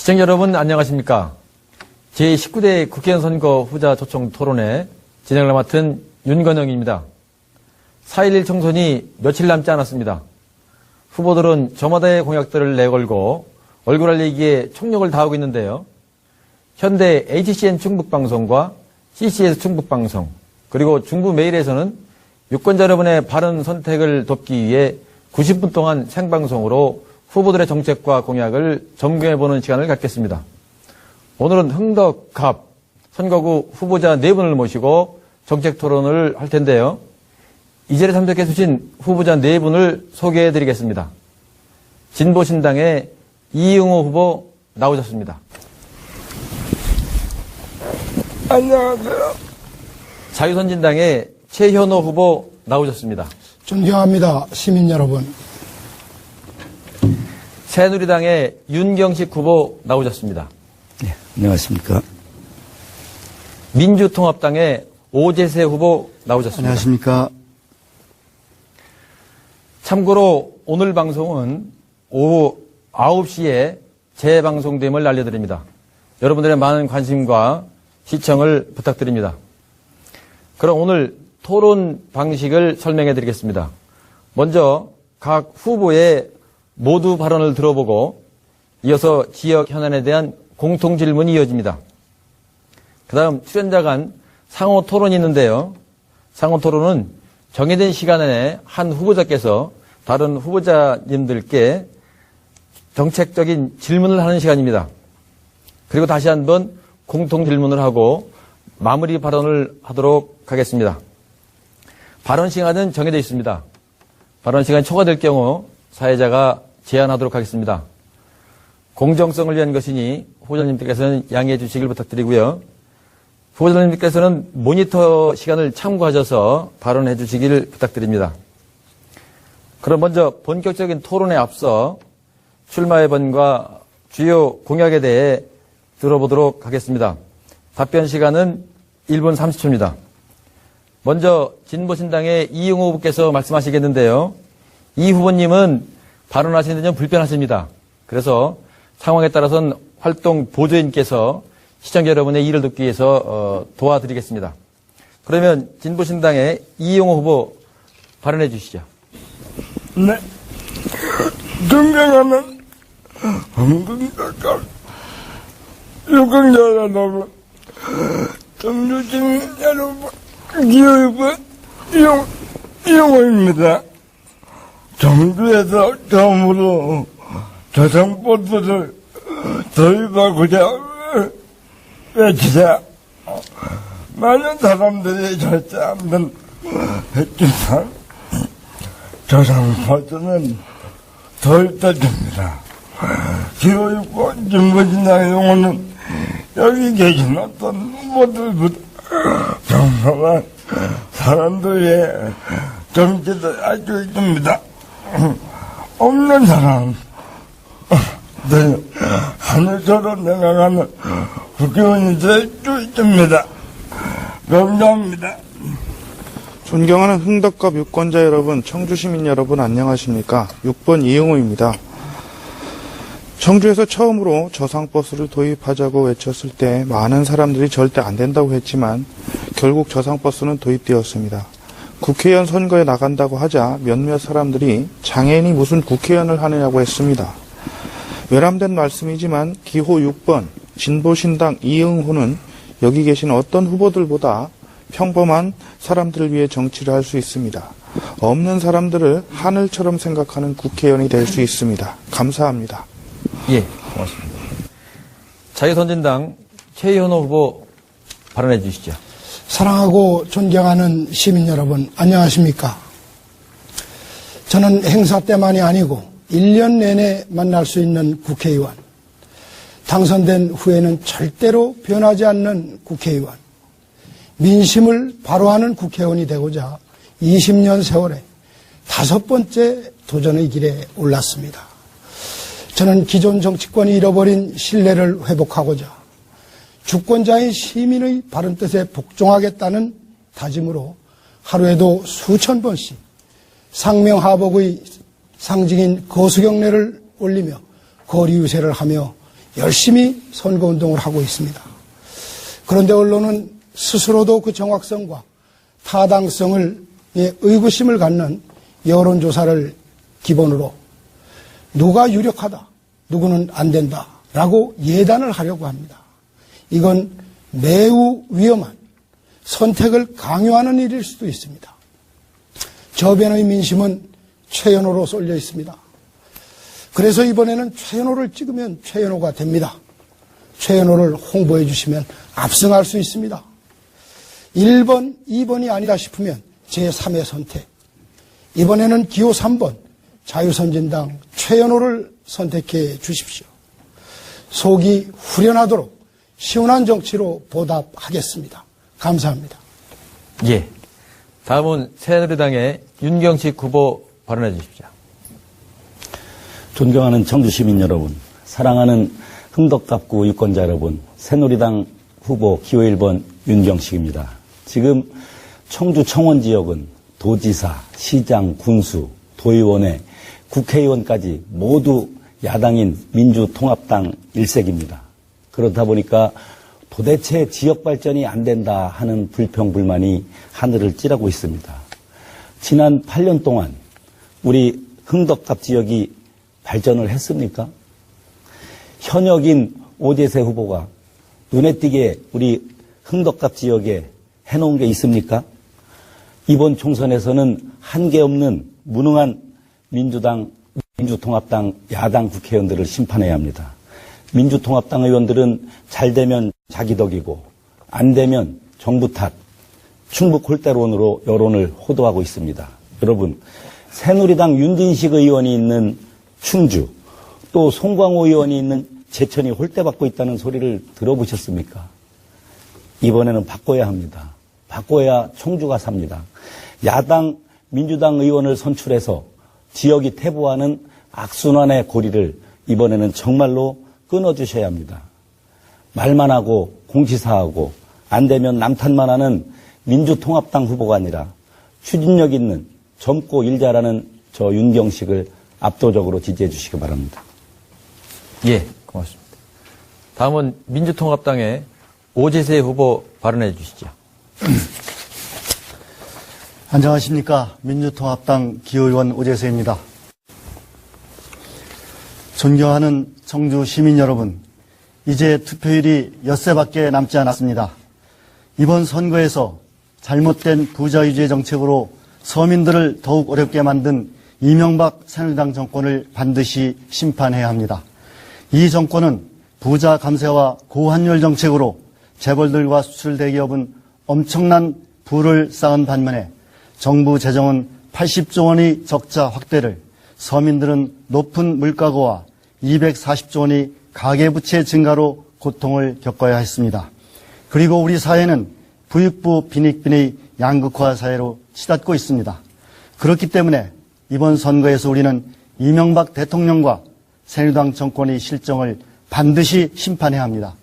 시청자 여러분 안녕하십니까? 제19대 국회의원 선거 후자 초청 토론회 진행을 맡은 윤건영입니다. 4.11 총선이 며칠 남지 않았습니다. 후보들은 저마다의 공약들을 내걸고 얼굴 알리기에 총력을 다하고 있는데요. 현대 HCN 충북방송과 CCS 충북방송 그리고 중부메일에서는 유권자 여러분의 바른 선택을 돕기 위해 90분 동안 생방송으로 후보들의 정책과 공약을 점검해보는 시간을 갖겠습니다. 오늘은 흥덕갑 선거구 후보자 4분을 모시고 정책 토론을 할 텐데요. 이 자리에 참석해 주신 후보자 4분을 소개해드리겠습니다. 진보신당의 이응호 후보 나오셨습니다. 안녕하세요. 자유선진당의 최현호 후보 나오셨습니다. 존경합니다. 시민 여러분. 새누리당의 윤경식 후보 나오셨습니다. 네, 안녕하십니까. 민주통합당의 오재세 후보 나오셨습니다. 안녕하십니까. 참고로 오늘 방송은 오후 9시에 재방송됨을 알려드립니다. 여러분들의 많은 관심과 시청을 부탁드립니다. 그럼 오늘 토론 방식을 설명해 드리겠습니다. 먼저 각 후보의 모두 발언을 들어보고 이어서 지역 현안에 대한 공통 질문이 이어집니다. 그 다음 출연자 간 상호 토론이 있는데요. 상호 토론은 정해진 시간 안에 한 후보자께서 다른 후보자님들께 정책적인 질문을 하는 시간입니다. 그리고 다시 한번 공통 질문을 하고 마무리 발언을 하도록 하겠습니다. 발언 시간은 정해져 있습니다. 발언 시간이 초과될 경우 사회자가 제한하도록 하겠습니다. 공정성을 위한 것이니 후보자님들께서는 양해해 주시길 부탁드리고요. 후보자님들께서는 모니터 시간을 참고하셔서 발언해 주시길 부탁드립니다. 그럼 먼저 본격적인 토론에 앞서 출마 예번과 주요 공약에 대해 들어보도록 하겠습니다. 답변 시간은 1분 30초입니다. 먼저 진보신당의 이응호 후보께서 말씀하시겠는데요. 이 후보님은 발언하시는 데 좀 불편하십니다. 그래서 상황에 따라서는 활동 보조인께서 시청자 여러분의 일을 돕기 위해서 도와드리겠습니다. 그러면 진보신당의 이응호 후보 발언해 주시죠. 네. 존경하는 한국인들, 유권자 여러분, 정주시민 여러분, 기호유권 이용호입니다. 정부에서 처음으로 저상버스를 도입하고자 외치자 많은 사람들이 절대 안 했지만 저상버스는 도입됩니다. 기호유권 진보신당의 용어는 여기 계신 어떤 후보들보다 평범한 사람들의 정치를 알 수 있습니다. 없는 사람들 하늘처럼 내려가는 국회의원이 될 수 있습니다. 감사합니다. 존경하는 흥덕갑 유권자 여러분, 청주시민 여러분 안녕하십니까? 6번 이응호입니다. 청주에서 처음으로 저상버스를 도입하자고 외쳤을 때 많은 사람들이 절대 안 된다고 했지만 결국 저상버스는 도입되었습니다. 국회의원 선거에 나간다고 하자 몇몇 사람들이 장애인이 무슨 국회의원을 하느냐고 했습니다. 외람된 말씀이지만 기호 6번 진보신당 이응호는 여기 계신 어떤 후보들보다 평범한 사람들을 위해 정치를 할 수 있습니다. 없는 사람들을 하늘처럼 생각하는 국회의원이 될 수 있습니다. 감사합니다. 예, 고맙습니다. 자유선진당 최현호 후보 발언해 주시죠. 사랑하고 존경하는 시민 여러분, 안녕하십니까? 저는 행사 때만이 아니고 1년 내내 만날 수 있는 국회의원, 당선된 후에는 절대로 변하지 않는 국회의원, 민심을 바로하는 국회의원이 되고자 20년 세월에 5번째 도전의 길에 올랐습니다. 저는 기존 정치권이 잃어버린 신뢰를 회복하고자 주권자인 시민의 바른 뜻에 복종하겠다는 다짐으로 하루에도 수천 번씩 상명하복의 상징인 거수경례를 올리며 거리 유세를 하며 열심히 선거운동을 하고 있습니다. 그런데 언론은 스스로도 그 정확성과 타당성을 의구심을 갖는 여론조사를 기본으로 누가 유력하다, 누구는 안 된다라고 예단을 하려고 합니다. 이건 매우 위험한 선택을 강요하는 일일 수도 있습니다. 저변의 민심은 최연호로 쏠려 있습니다. 그래서 이번에는 최연호를 찍으면 최연호가 됩니다. 최연호를 홍보해 주시면 압승할 수 있습니다. 1번, 2번이 아니다 싶으면 제3의 선택. 이번에는 기호 3번 자유선진당 최연호를 선택해 주십시오. 속이 후련하도록 시원한 정치로 보답하겠습니다. 감사합니다. 예. 다음은 새누리당의 윤경식 후보 발언해 주십시오. 존경하는 청주 시민 여러분, 사랑하는 흥덕갑구 유권자 여러분, 새누리당 후보 기호 1번 윤경식입니다. 지금 청주 청원 지역은 도지사, 시장, 군수, 도의원회, 국회의원까지 모두 야당인 민주통합당 일색입니다. 그렇다 보니까 도대체 지역 발전이 안 된다 하는 불평, 불만이 하늘을 찌르고 있습니다. 지난 8년 동안 우리 흥덕갑 지역이 발전을 했습니까? 현역인 오재세 후보가 눈에 띄게 우리 흥덕갑 지역에 해놓은 게 있습니까? 이번 총선에서는 한계 없는 무능한 민주통합당 야당 국회의원들을 심판해야 합니다. 민주통합당 의원들은 잘 되면 자기 덕이고 안 되면 정부 탓, 충북 홀대론으로 여론을 호도하고 있습니다. 여러분, 새누리당 윤진식 의원이 있는 충주, 또 송광호 의원이 있는 제천이 홀대받고 있다는 소리를 들어보셨습니까? 이번에는 바꿔야 합니다. 바꿔야 청주가 삽니다. 야당 민주당 의원을 선출해서 지역이 태보하는 악순환의 고리를 이번에는 정말로 끊어주셔야 합니다. 말만 하고 공시사하고 안 되면 남탓만 하는 민주통합당 후보가 아니라 추진력 있는 젊고 일 잘하는 저 윤경식을 압도적으로 지지해 주시기 바랍니다. 예, 고맙습니다. 다음은 민주통합당의 오재세 후보 발언해 주시죠. 안녕하십니까. 민주통합당 기호의원 오재세입니다. 존경하는 청주 시민 여러분, 이제 투표율이 엿새밖에 남지 않았습니다. 이번 선거에서 잘못된 부자 유지의 정책으로 서민들을 더욱 어렵게 만든 이명박 새누리당 정권을 반드시 심판해야 합니다. 이 정권은 부자 감세와 고환율 정책으로 재벌들과 수출 대기업은 엄청난 부를 쌓은 반면에 정부 재정은 80조 원의 적자 확대를, 서민들은 높은 물가고와 240조 원의 가계부채 증가로 고통을 겪어야 했습니다. 그리고 우리 사회는 부익부 빈익빈의 양극화 사회로 치닫고 있습니다. 그렇기 때문에 이번 선거에서 우리는 이명박 대통령과 새누리당 정권의 실정을 반드시 심판해야 합니다.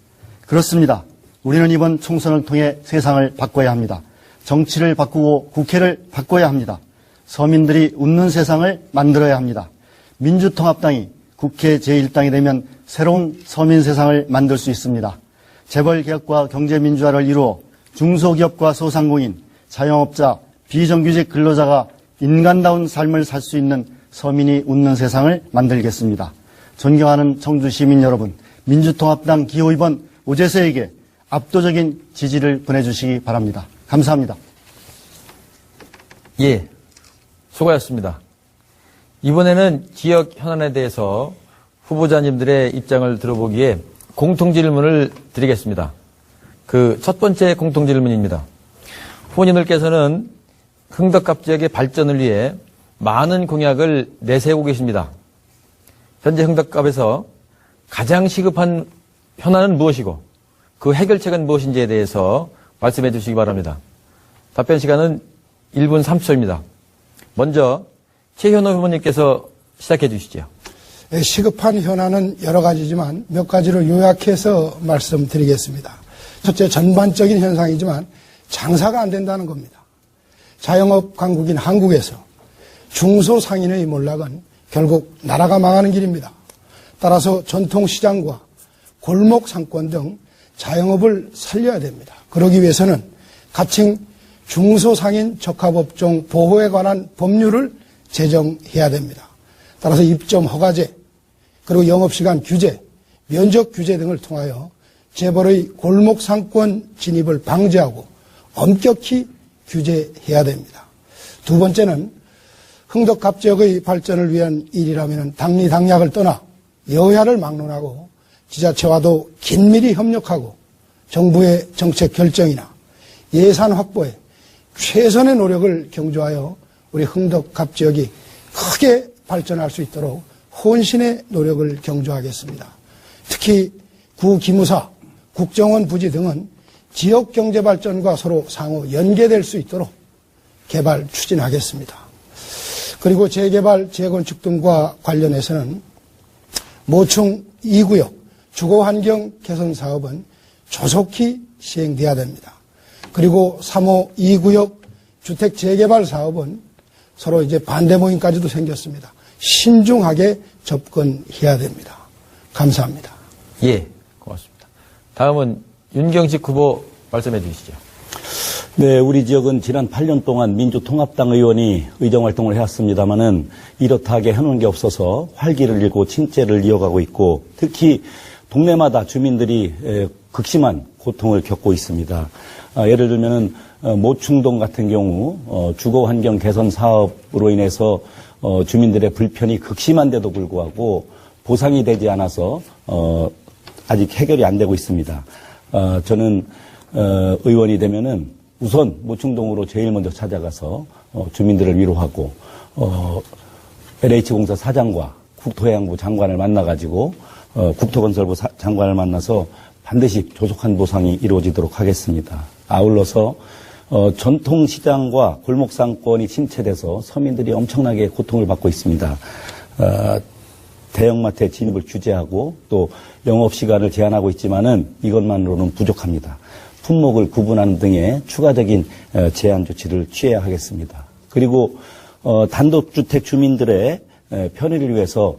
그렇습니다. 우리는 이번 총선을 통해 세상을 바꿔야 합니다. 정치를 바꾸고 국회를 바꿔야 합니다. 서민들이 웃는 세상을 만들어야 합니다. 민주통합당이 국회 제1당이 되면 새로운 서민 세상을 만들 수 있습니다. 재벌개혁과 경제민주화를 이루어 중소기업과 소상공인, 자영업자, 비정규직 근로자가 인간다운 삶을 살 수 있는 서민이 웃는 세상을 만들겠습니다. 존경하는 청주 시민 여러분, 민주통합당 기호 2번 오재세에게 압도적인 지지를 보내주시기 바랍니다. 감사합니다. 예, 수고하셨습니다. 이번에는 지역 현안에 대해서 후보자님들의 입장을 들어보기에 공통질문을 드리겠습니다. 그 첫 번째 공통질문입니다. 후보님들께서는 흥덕갑 지역의 발전을 위해 많은 공약을 내세우고 계십니다. 현재 흥덕갑에서 가장 시급한 현안은 무엇이고 그 해결책은 무엇인지에 대해서 말씀해 주시기 바랍니다. 답변 시간은 1분 30초입니다. 먼저 최현호 후보님께서 시작해 주시죠. 시급한 현안은 여러 가지지만 몇 가지로 요약해서 말씀드리겠습니다. 첫째, 전반적인 현상이지만 장사가 안 된다는 겁니다. 자영업 강국인 한국에서 중소상인의 몰락은 결국 나라가 망하는 길입니다. 따라서 전통시장과 골목 상권 등 자영업을 살려야 됩니다. 그러기 위해서는 가칭 중소상인 적합업종 보호에 관한 법률을 제정해야 됩니다. 따라서 입점 허가제, 그리고 영업시간 규제, 면적 규제 등을 통하여 재벌의 골목 상권 진입을 방지하고 엄격히 규제해야 됩니다. 두 번째는 흥덕갑 지역의 발전을 위한 일이라면 당리당략을 떠나 여야를 막론하고 지자체와도 긴밀히 협력하고 정부의 정책 결정이나 예산 확보에 최선의 노력을 경주하여 우리 흥덕갑 지역이 크게 발전할 수 있도록 혼신의 노력을 경주하겠습니다. 특히 구 기무사, 국정원 부지 등은 지역 경제 발전과 서로 상호 연계될 수 있도록 개발 추진하겠습니다. 그리고 재개발, 재건축 등과 관련해서는 모충 2구역 주거환경 개선 사업은 조속히 시행돼야 됩니다. 그리고 3호 2구역 주택 재개발 사업은 서로 이제 반대 모임까지도 생겼습니다. 신중하게 접근해야 됩니다. 감사합니다. 예, 고맙습니다. 다음은 윤경식 후보 말씀해 주시죠. 네, 우리 지역은 지난 8년 동안 민주통합당 의원이 의정활동을 해왔습니다마는 이렇다하게 해놓은 게 없어서 활기를 잃고 침체를 이어가고 있고 특히 동네마다 주민들이 극심한 고통을 겪고 있습니다. 예를 들면은 모충동 같은 경우 주거환경 개선 사업으로 인해서 주민들의 불편이 극심한데도 불구하고 보상이 되지 않아서 아직 해결이 안 되고 있습니다. 저는 의원이 되면은 우선 모충동으로 제일 먼저 찾아가서 주민들을 위로하고 LH공사 사장과 국토해양부 장관을 만나가지고 국토건설부 장관을 만나서 반드시 조속한 보상이 이루어지도록 하겠습니다. 아울러서 전통시장과 골목상권이 침체돼서 서민들이 엄청나게 고통을 받고 있습니다. 대형마트의 진입을 규제하고 또 영업시간을 제한하고 있지만은 이것만으로는 부족합니다. 품목을 구분하는 등의 추가적인 제한 조치를 취해야 하겠습니다. 그리고 단독주택 주민들의 편의를 위해서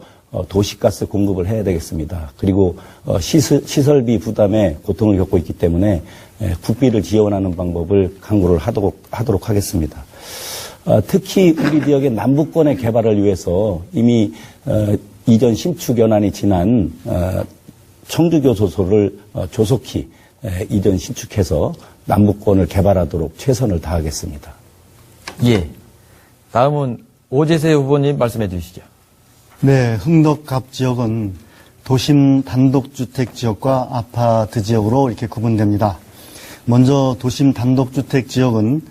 도시가스 공급을 해야 되겠습니다. 그리고 시설비 부담에 고통을 겪고 있기 때문에 국비를 지원하는 방법을 강구를 하도록 하겠습니다. 특히 우리 지역의 남부권의 개발을 위해서 이미 이전 신축 연한이 지난 청주교도소를 조속히 이전 신축해서 남부권을 개발하도록 최선을 다하겠습니다. 예. 다음은 오재세 후보님 말씀해 주시죠. 네, 흥덕갑 지역은 도심 단독주택 지역과 아파트 지역으로 이렇게 구분됩니다. 먼저 도심 단독주택 지역은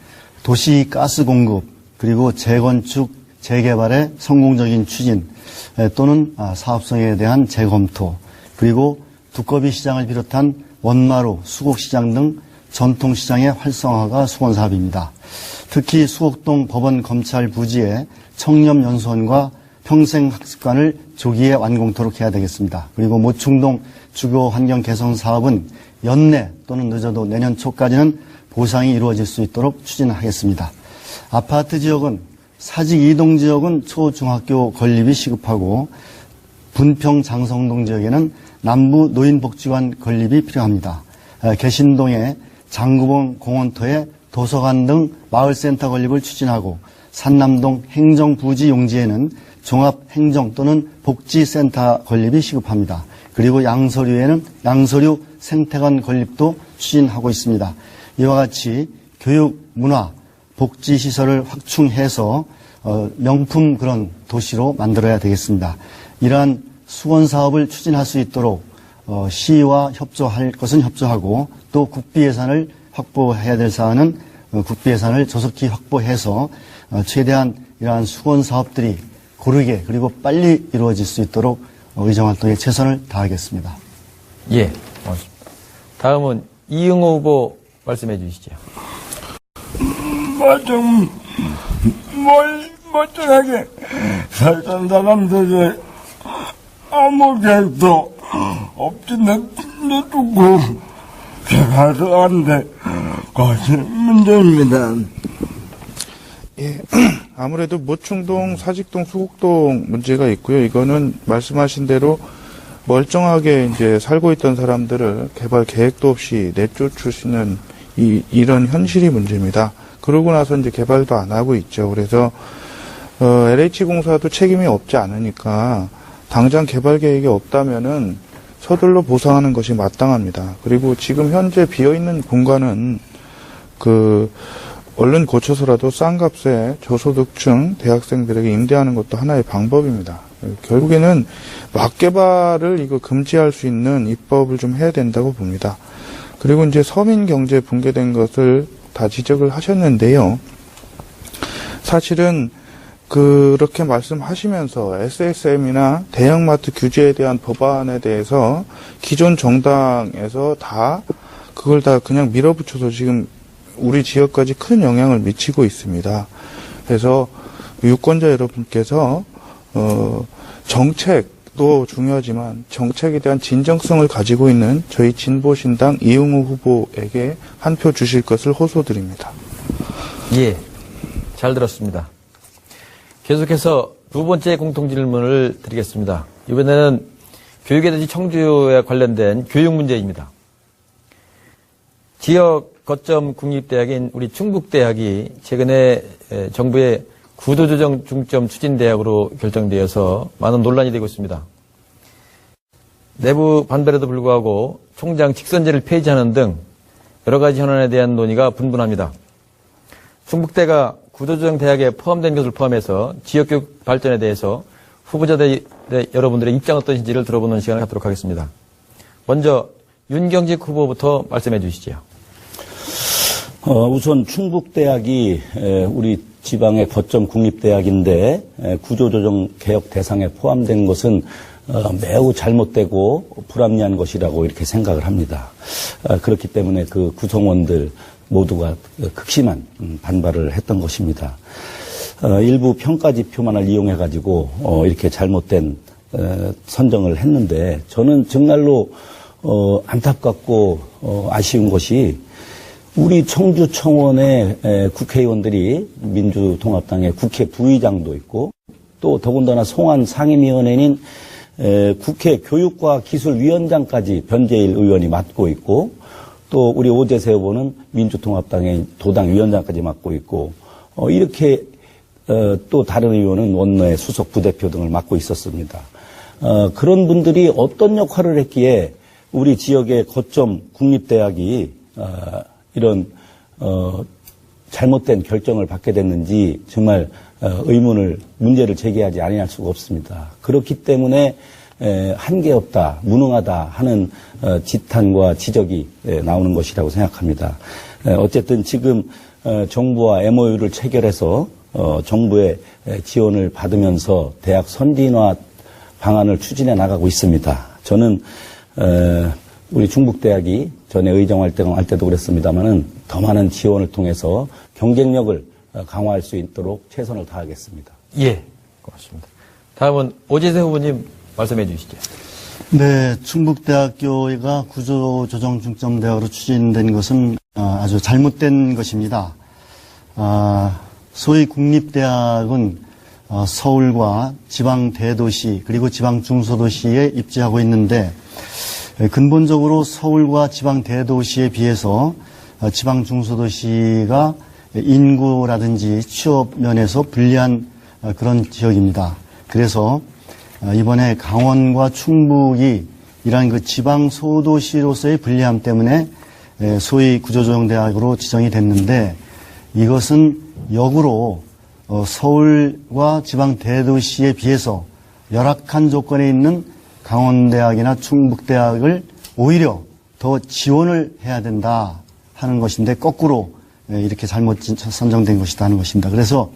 도시 가스 공급 그리고 재건축, 재개발의 성공적인 추진 또는 사업성에 대한 재검토 그리고 두꺼비 시장을 비롯한 원마루, 수곡시장 등 전통시장의 활성화가 수건 사업입니다. 특히 수곡동 법원 검찰 부지에 청렴연수원과 평생학습관을 조기에 완공토록 해야 되겠습니다. 그리고 모충동 주거환경 개선 사업은 연내 또는 늦어도 내년 초까지는 보상이 이루어질 수 있도록 추진하겠습니다. 아파트 지역은 사직 이동 지역은 초중학교 건립이 시급하고 분평 장성동 지역에는 남부 노인복지관 건립이 필요합니다. 개신동에 장구봉 공원터에 도서관 등 마을센터 건립을 추진하고 산남동 행정부지 용지에는 종합행정 또는 복지센터 건립이 시급합니다. 그리고 양서류에는 양서류 생태관 건립도 추진하고 있습니다. 이와 같이 교육, 문화, 복지시설을 확충해서 명품 그런 도시로 만들어야 되겠습니다. 이러한 수건 사업을 추진할 수 있도록 시와 협조할 것은 협조하고 또 국비 예산을 확보해야 될 사안은 국비 예산을 조속히 확보해서 최대한 이러한 수건 사업들이 고르게 그리고 빨리 이루어질 수 있도록 의정활동에 최선을 다하겠습니다. 예, 고맙습니다. 다음은 이응호 후보 말씀해 주시죠. 멀쩡하게 살던 사람들이 아무 계획도 없이 놔두고 개발도 안 돼. 그것이 문제입니다. 예, 아무래도 모충동, 사직동, 수곡동 문제가 있고요. 이거는 말씀하신 대로 멀쩡하게 이제 살고 있던 사람들을 개발 계획도 없이 내쫓으시는 이런 현실이 문제입니다. 그러고 나서 이제 개발도 안 하고 있죠. 그래서 LH공사도 책임이 없지 않으니까 당장 개발 계획이 없다면은 서둘러 보상하는 것이 마땅합니다. 그리고 지금 현재 비어있는 공간은 얼른 고쳐서라도 싼 값에 저소득층 대학생들에게 임대하는 것도 하나의 방법입니다. 결국에는 막개발을 이거 금지할 수 있는 입법을 좀 해야 된다고 봅니다. 그리고 이제 서민 경제 붕괴된 것을 다 지적을 하셨는데요. 사실은 그렇게 말씀하시면서 SSM이나 대형마트 규제에 대한 법안에 대해서 기존 정당에서 그걸 다 그냥 밀어붙여서 지금 우리 지역까지 큰 영향을 미치고 있습니다. 그래서 유권자 여러분께서 정책도 중요하지만 정책에 대한 진정성을 가지고 있는 저희 진보신당 이용우 후보에게 한 표 주실 것을 호소드립니다. 예, 잘 들었습니다. 계속해서 두 번째 공통질문을 드리겠습니다. 이번에는 교육이라든지 청주에 관련된 교육 문제입니다. 지역 거점 국립대학인 우리 충북대학이 최근에 정부의 구도조정 중점 추진대학으로 결정되어서 많은 논란이 되고 있습니다. 내부 반발에도 불구하고 총장 직선제를 폐지하는 등 여러 가지 현안에 대한 논의가 분분합니다. 충북대가 구도조정 대학에 포함된 것을 포함해서 지역교육 발전에 대해서 후보자들 여러분들의 입장 어떠신지를 들어보는 시간을 갖도록 하겠습니다. 먼저 윤경직 후보부터 말씀해 주시죠. 우선 충북대학이 우리 지방의 거점 국립대학인데 구조조정 개혁 대상에 포함된 것은 매우 잘못되고 불합리한 것이라고 이렇게 생각을 합니다. 그렇기 때문에 그 구성원들 모두가 극심한 반발을 했던 것입니다. 일부 평가지표만을 이용해가지고 이렇게 잘못된 선정을 했는데 저는 정말로 안타깝고 아쉬운 것이 우리 청주청원의 국회의원들이 민주통합당의 국회 부의장도 있고 또 더군다나 송환 상임위원회인 국회 교육과기술위원장까지 변재일 의원이 맡고 있고 또 우리 오재세 후보는 민주통합당의 도당위원장까지 맡고 있고 이렇게 또 다른 의원은 원내 수석 부대표 등을 맡고 있었습니다. 그런 분들이 어떤 역할을 했기에 우리 지역의 거점 국립대학이 이런 잘못된 결정을 받게 됐는지 정말 문제를 제기하지 아니할 수가 없습니다. 그렇기 때문에 한계없다, 무능하다 하는 지탄과 지적이 나오는 것이라고 생각합니다. 어쨌든 지금 정부와 MOU를 체결해서 정부의 지원을 받으면서 대학 선진화 방안을 추진해 나가고 있습니다. 저는 우리 충북대학이 전에 의정활동할 때도 그랬습니다마는 더 많은 지원을 통해서 경쟁력을 강화할 수 있도록 최선을 다하겠습니다. 예, 고맙습니다. 다음은 오재세 후보님 말씀해 주시죠. 네, 충북대학교가 구조조정중점대학으로 추진된 것은 아주 잘못된 것입니다. 소위 국립대학은 서울과 지방 대도시 그리고 지방 중소도시에 입지하고 있는데 근본적으로 서울과 지방 대도시에 비해서 지방 중소도시가 인구라든지 취업 면에서 불리한 그런 지역입니다. 그래서 이번에 강원과 충북이 이러한 그 지방 소도시로서의 불리함 때문에 소위 구조조정대학으로 지정이 됐는데 이것은 역으로 서울과 지방 대도시에 비해서 열악한 조건에 있는 강원대학이나 충북대학을 오히려 더 지원을 해야 된다 하는 것인데 거꾸로 이렇게 잘못 선정된 것이다 하는 것입니다. 그래서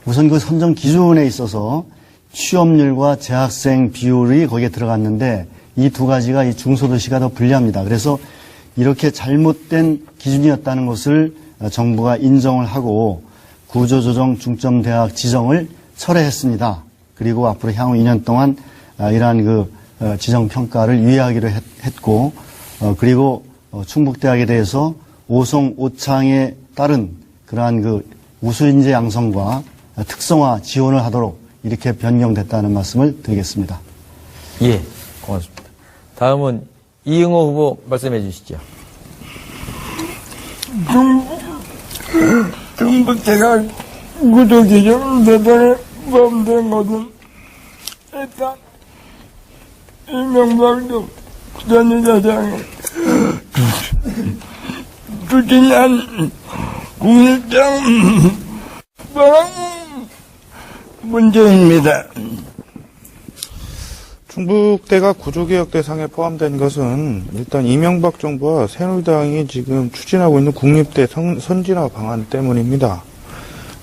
우선 그 선정 기준에 있어서 취업률과 재학생 비율이 거기에 들어갔는데 이 두 가지가 이 중소도시가 더 불리합니다. 그래서 이렇게 잘못된 기준이었다는 것을 정부가 인정을 하고 구조조정 중점대학 지정을 철회했습니다. 그리고 앞으로 향후 2년 동안 이러한 그 지정 평가를 유예하기로 했고 그리고 충북대학에 대해서 오송 오창에 따른 그러한 그 우수인재 양성과 특성화 지원을 하도록 이렇게 변경됐다는 말씀을 드리겠습니다. 예, 고맙습니다. 다음은 이응호 후보 말씀해 주시죠. 중국 제가 구독이 좀 대단히 포함된 것은 일단 이명박 전 회장이 추진한 국립장 방한 문제입니다. 충북대가 구조개혁 대상에 포함된 것은 일단 이명박 정부와 새누리당이 지금 추진하고 있는 국립대 선진화 방안 때문입니다.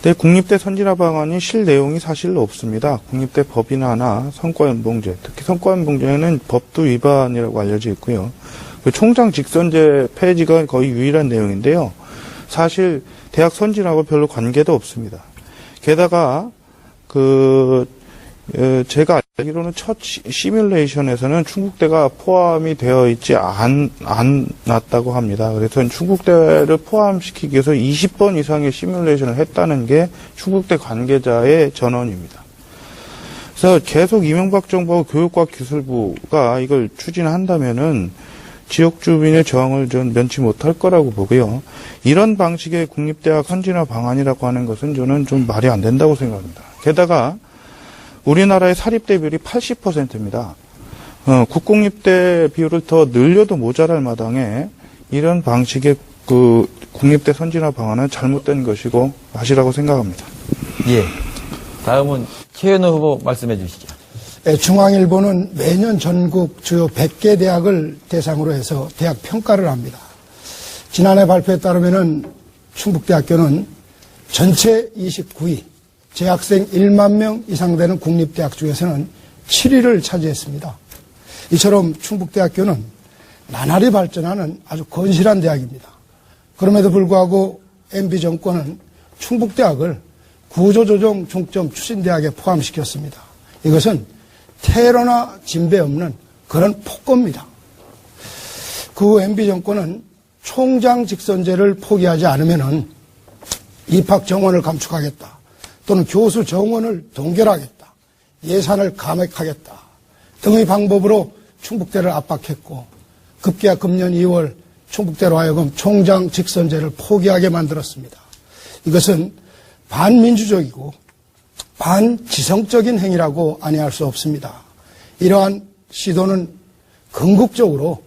근데 국립대 선진화 방안이 실 내용이 사실 없습니다. 국립대 법인화나 성과연봉제, 특히 성과연봉제는 법도 위반이라고 알려져 있고요. 그 총장 직선제 폐지가 거의 유일한 내용인데요. 사실 대학 선진화하고 별로 관계도 없습니다. 게다가 제가 알기로는 첫 시뮬레이션에서는 충북대가 포함이 되어 있지 않았다고 합니다. 그래서 충북대를 포함시키기 위해서 20번 이상의 시뮬레이션을 했다는 게 충북대 관계자의 전언입니다. 그래서 계속 이명박 정부와 교육과기술부가 이걸 추진한다면은 지역 주민의 저항을 전 면치 못할 거라고 보고요. 이런 방식의 국립대학 선진화 방안이라고 하는 것은 저는 좀 말이 안 된다고 생각합니다. 게다가 우리나라의 사립대 비율이 80%입니다. 국공립대 비율을 더 늘려도 모자랄 마당에 이런 방식의 국립대 선진화 방안은 잘못된 것이고 맞으라고 생각합니다. 예. 다음은 최현우 후보 말씀해 주시죠. 중앙일보는 매년 전국 주요 100개 대학을 대상으로 해서 대학 평가를 합니다. 지난해 발표에 따르면은 충북대학교는 전체 29위, 재학생 1만 명 이상 되는 국립대학 중에서는 7위를 차지했습니다. 이처럼 충북대학교는 나날이 발전하는 아주 건실한 대학입니다. 그럼에도 불구하고 MB 정권은 충북대학을 구조조정 중점 추진대학에 포함시켰습니다. 이것은 테러나 진배 없는 그런 폭거입니다. 그 MB 정권은 총장 직선제를 포기하지 않으면은 입학 정원을 감축하겠다. 또는 교수 정원을 동결하겠다. 예산을 감액하겠다. 등의 방법으로 충북대를 압박했고 급기야 금년 2월 충북대로 하여금 총장 직선제를 포기하게 만들었습니다. 이것은 반민주적이고 반지성적인 행위라고 아니할 수 없습니다. 이러한 시도는 궁극적으로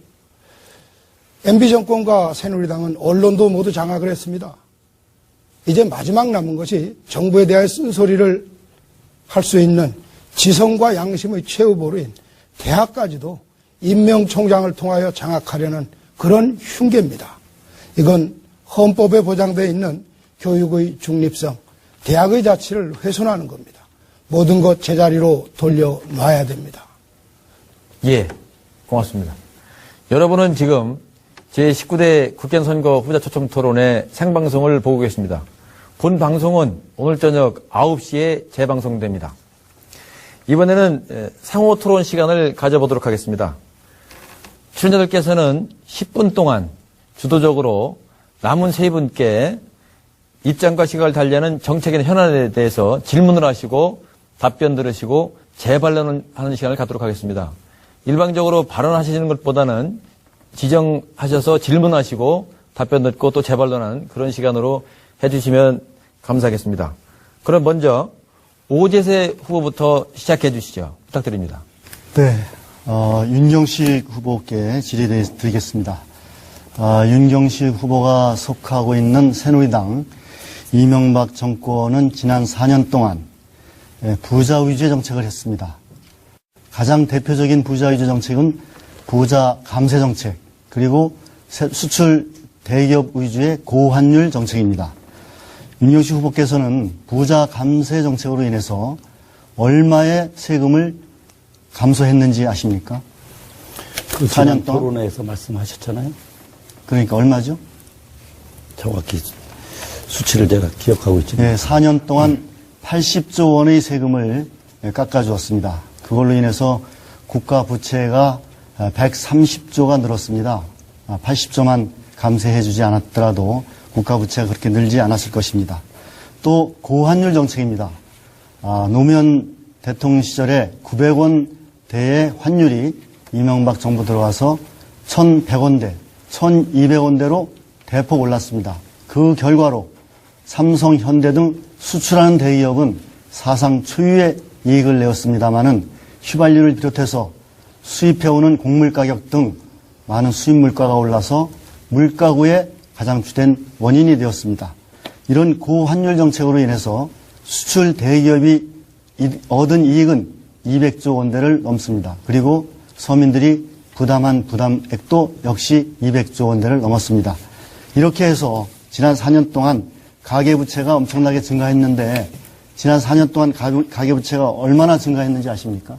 MB 정권과 새누리당은 언론도 모두 장악을 했습니다. 이제 마지막 남은 것이 정부에 대한 쓴소리를 할 수 있는 지성과 양심의 최후보루인 대학까지도 임명총장을 통하여 장악하려는 그런 흉계입니다. 이건 헌법에 보장되어 있는 교육의 중립성, 대학의 가치를 훼손하는 겁니다. 모든 것 제자리로 돌려놔야 됩니다. 예, 고맙습니다. 여러분은 지금 제19대 국회의원 선거 후보자 초청 토론의 생방송을 보고 계십니다. 본 방송은 오늘 저녁 9시에 재방송됩니다. 이번에는 상호 토론 시간을 가져보도록 하겠습니다. 출연자들께서는 10분 동안 주도적으로 남은 세 분께 입장과 시각을 달리하는 정책의 현안에 대해서 질문을 하시고 답변 들으시고 재발언하는 시간을 갖도록 하겠습니다. 일방적으로 발언하시는 것보다는 지정하셔서 질문하시고 답변 듣고 또 재발언하는 그런 시간으로 해주시면 감사하겠습니다. 그럼 먼저 오재세 후보부터 시작해 주시죠. 부탁드립니다. 네, 윤경식 후보께 질의 드리겠습니다. 윤경식 후보가 속하고 있는 새누리당 이명박 정권은 지난 4년 동안 부자 위주의 정책을 했습니다. 가장 대표적인 부자 위주 정책은 부자 감세 정책, 그리고 수출 대기업 위주의 고환율 정책입니다. 윤경식 후보께서는 부자 감세 정책으로 인해서 얼마의 세금을 감소했는지 아십니까? 그 4년 동안? 토론회에서 말씀하셨잖아요. 그러니까 얼마죠? 정확히 수치를 제가 기억하고 있죠. 네, 4년 동안 80조 원의 세금을 깎아주었습니다. 그걸로 인해서 국가 부채가 130조가 늘었습니다. 80조만 감세해주지 않았더라도 국가 부채가 그렇게 늘지 않았을 것입니다. 또 고환율 정책입니다. 노무현 대통령 시절에 900원대의 환율이 이명박 정부 들어와서 1,100원대, 1,200원대로 대폭 올랐습니다. 그 결과로 삼성, 현대 등 수출하는 대기업은 사상 초유의 이익을 내었습니다마는 휘발유를 비롯해서 수입해오는 곡물 가격 등 많은 수입 물가가 올라서 물가고의 가장 주된 원인이 되었습니다. 이런 고환율 정책으로 인해서 수출 대기업이 얻은 이익은 200조 원대를 넘습니다. 그리고 서민들이 부담한 부담액도 역시 200조 원대를 넘었습니다. 이렇게 해서 지난 4년 동안 가계부채가 엄청나게 증가했는데 지난 4년 동안 가계부채가 얼마나 증가했는지 아십니까?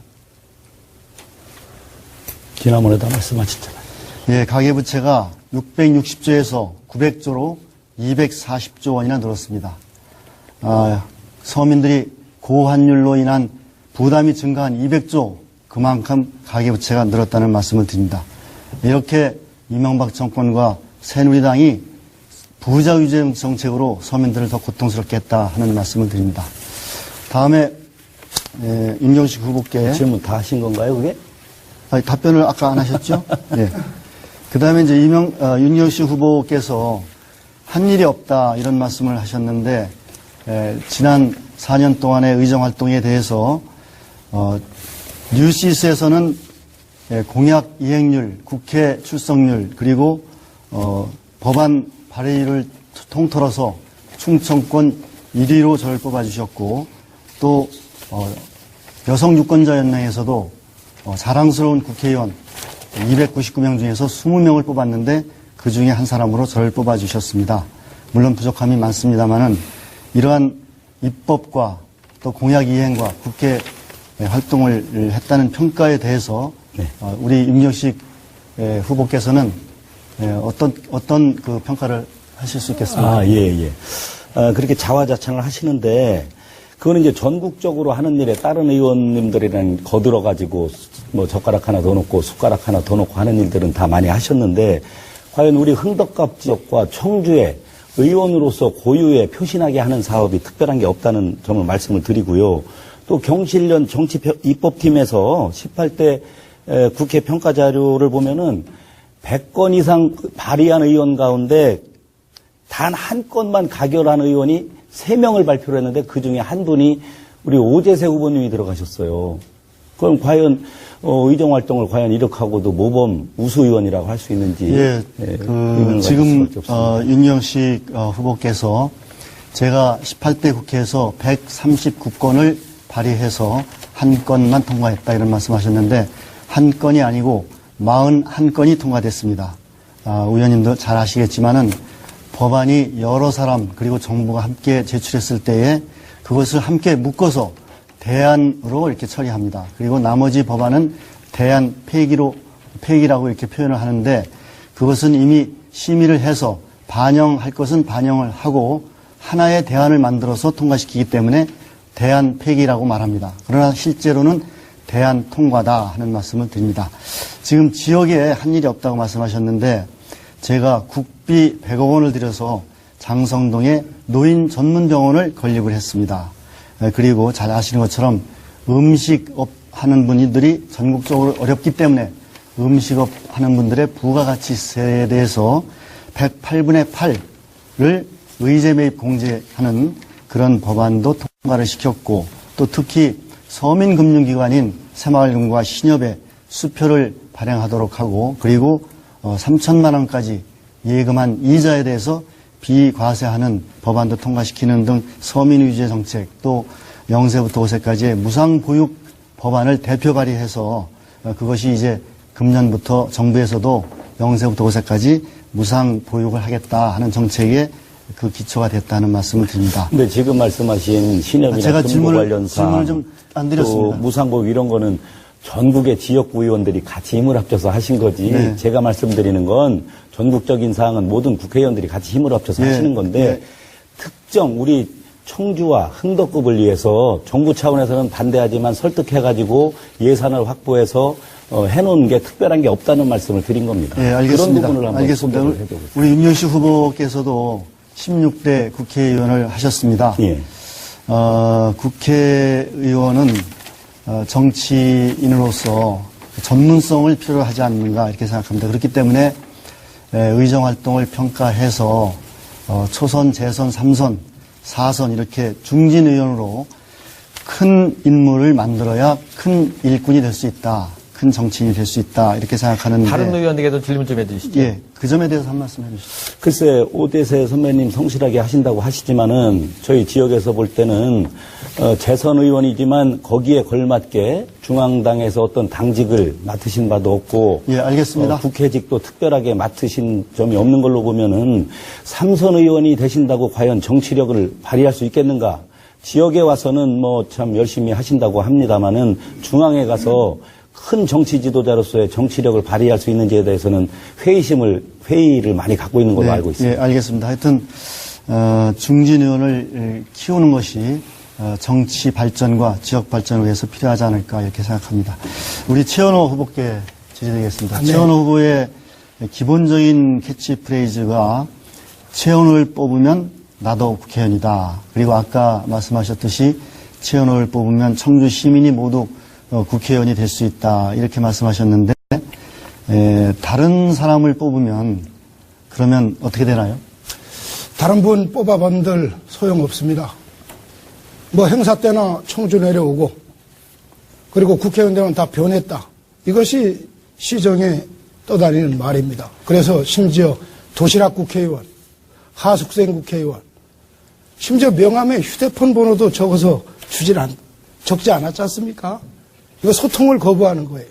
지난번에도 말씀하셨잖아요. 예, 가계부채가 660조에서 900조로 240조 원이나 늘었습니다. 서민들이 고환율로 인한 부담이 증가한 200조, 그만큼 가계부채가 늘었다는 말씀을 드립니다. 이렇게 이명박 정권과 새누리당이 부자 유제 정책으로 서민들을 더 고통스럽게 했다 하는 말씀을 드립니다. 다음에 윤경식 후보께 질문 다 하신 건가요, 그게? 답변을 아까 안 하셨죠? 예. 그 다음에 이제 윤경식 후보께서 한 일이 없다 이런 말씀을 하셨는데, 지난 4년 동안의 의정활동에 대해서, 뉴시스에서는 공약 이행률, 국회 출석률, 그리고, 법안 발의를 통틀어서 충청권 1위로 저를 뽑아주셨고, 또, 여성 유권자연맹에서도 자랑스러운 국회의원 299명 중에서 20명을 뽑았는데 그 중에 한 사람으로 저를 뽑아주셨습니다. 물론 부족함이 많습니다만은 이러한 입법과 또 공약 이행과 국회 활동을 했다는 평가에 대해서 네. 우리 윤경식 후보께서는 어떤 그 평가를 하실 수 있겠습니까? 예. 그렇게 자화자찬을 하시는데 그거는 이제 전국적으로 하는 일에 다른 의원님들이랑 거들어가지고 뭐 젓가락 하나 더 놓고 숟가락 하나 더 놓고 하는 일들은 다 많이 하셨는데 과연 우리 흥덕갑 지역과 청주에 의원으로서 고유에 표신하게 하는 사업이 특별한 게 없다는 점을 말씀을 드리고요. 또 경실련 정치입법팀에서 18대 국회 평가 자료를 보면은 100건 이상 발의한 의원 가운데 단 한 건만 가결한 의원이 3명을 발표를 했는데 그 중에 한 분이 우리 오재세 후보님이 들어가셨어요. 그럼 과연 의정 활동을 과연 이렇게 하고도 모범 우수 의원이라고 할 수 있는지. 지금 윤경식 후보께서 제가 18대 국회에서 139건을 발의해서 한 건만 통과했다 이런 말씀하셨는데 한 건이 아니고 41건이 통과됐습니다. 의원님도 잘 아시겠지만은 법안이 여러 사람 그리고 정부가 함께 제출했을 때에 그것을 함께 묶어서 대안으로 이렇게 처리합니다. 그리고 나머지 법안은 대안 폐기라고 이렇게 표현을 하는데 그것은 이미 심의를 해서 반영할 것은 반영을 하고 하나의 대안을 만들어서 통과시키기 때문에 대안 폐기라고 말합니다. 그러나 실제로는 대안 통과다 하는 말씀을 드립니다. 지금 지역에 한 일이 없다고 말씀하셨는데 제가 국비 100억 원을 들여서 장성동에 노인 전문병원을 건립을 했습니다. 그리고 잘 아시는 것처럼 음식업 하는 분들이 전국적으로 어렵기 때문에 음식업 하는 분들의 부가가치세에 대해서 108분의 8을 의제 매입 공제하는 그런 법안도 통과를 시켰고 또 특히 서민금융기관인 새마을금고와 신협에 수표를 발행하도록 하고 그리고 3천만 원까지 예금한 이자에 대해서 비과세하는 법안도 통과시키는 등 서민 위주의 정책 또 0세부터 5세까지의 무상보육 법안을 대표 발의해서 그것이 이제 금년부터 정부에서도 0세부터 5세까지 무상보육을 하겠다 하는 정책에 그 기초가 됐다는 말씀을 드립니다. 근데 지금 말씀하신 신협이나 제가 금고 관련 사항, 질문을 좀 안 드렸습니다. 또 무상보육 이런 거는 전국의 지역구 의원들이 같이 힘을 합쳐서 하신 거지. 네. 제가 말씀드리는 건 전국적인 사항은 모든 국회의원들이 같이 힘을 합쳐서 네. 하시는 건데 네. 특정 우리 청주와 흥덕급을 위해서 정부 차원에서는 반대하지만 설득해가지고 예산을 확보해서 해놓은 게 특별한 게 없다는 말씀을 드린 겁니다. 네, 알겠습니다. 그런 부분을 한번 알겠습니다. 소개를 해보겠습니다. 우리 윤영식 후보께서도 16대 국회의원을 하셨습니다. 예. 국회의원은 정치인으로서 전문성을 필요로 하지 않는가 이렇게 생각합니다. 그렇기 때문에 의정활동을 평가해서 초선, 재선, 3선, 4선 이렇게 중진 의원으로 큰 인물을 만들어야 큰 일꾼이 될 수 있다. 큰 정치인이 될 수 있다. 이렇게 생각하는데. 다른 의원에게도 질문 좀 해주시죠. 예. 그 점에 대해서 한 말씀 해주시죠. 글쎄, 오대세 선배님 성실하게 하신다고 하시지만은 저희 지역에서 볼 때는 재선 의원이지만 거기에 걸맞게 중앙당에서 어떤 당직을 맡으신 바도 없고 예, 알겠습니다. 국회직도 특별하게 맡으신 점이 없는 걸로 보면은 3선 의원이 되신다고 과연 정치력을 발휘할 수 있겠는가? 지역에 와서는 뭐 참 열심히 하신다고 합니다만은 중앙에 가서 큰 정치 지도자로서의 정치력을 발휘할 수 있는지에 대해서는 회의를 많이 갖고 있는 걸로 알고 있습니다. 예, 알겠습니다. 하여튼 중진 의원을 키우는 것이 정치 발전과 지역 발전을 위해서 필요하지 않을까 이렇게 생각합니다. 우리 최현호 후보께 질의드리겠습니다. 네. 최현호 후보의 기본적인 캐치프레이즈가 최현호를 뽑으면 나도 국회의원이다. 그리고 아까 말씀하셨듯이 최현호를 뽑으면 청주 시민이 모두 국회의원이 될 수 있다. 이렇게 말씀하셨는데 다른 사람을 뽑으면 그러면 어떻게 되나요? 다른 분 뽑아본들 소용없습니다. 뭐 행사 때나 청주 내려오고 그리고 국회의원 되면 다 변했다. 이것이 시정에 떠다니는 말입니다. 그래서 심지어 도시락 국회의원, 하숙생 국회의원, 심지어 명함에 휴대폰 번호도 적지 않았지 않습니까? 이거 소통을 거부하는 거예요.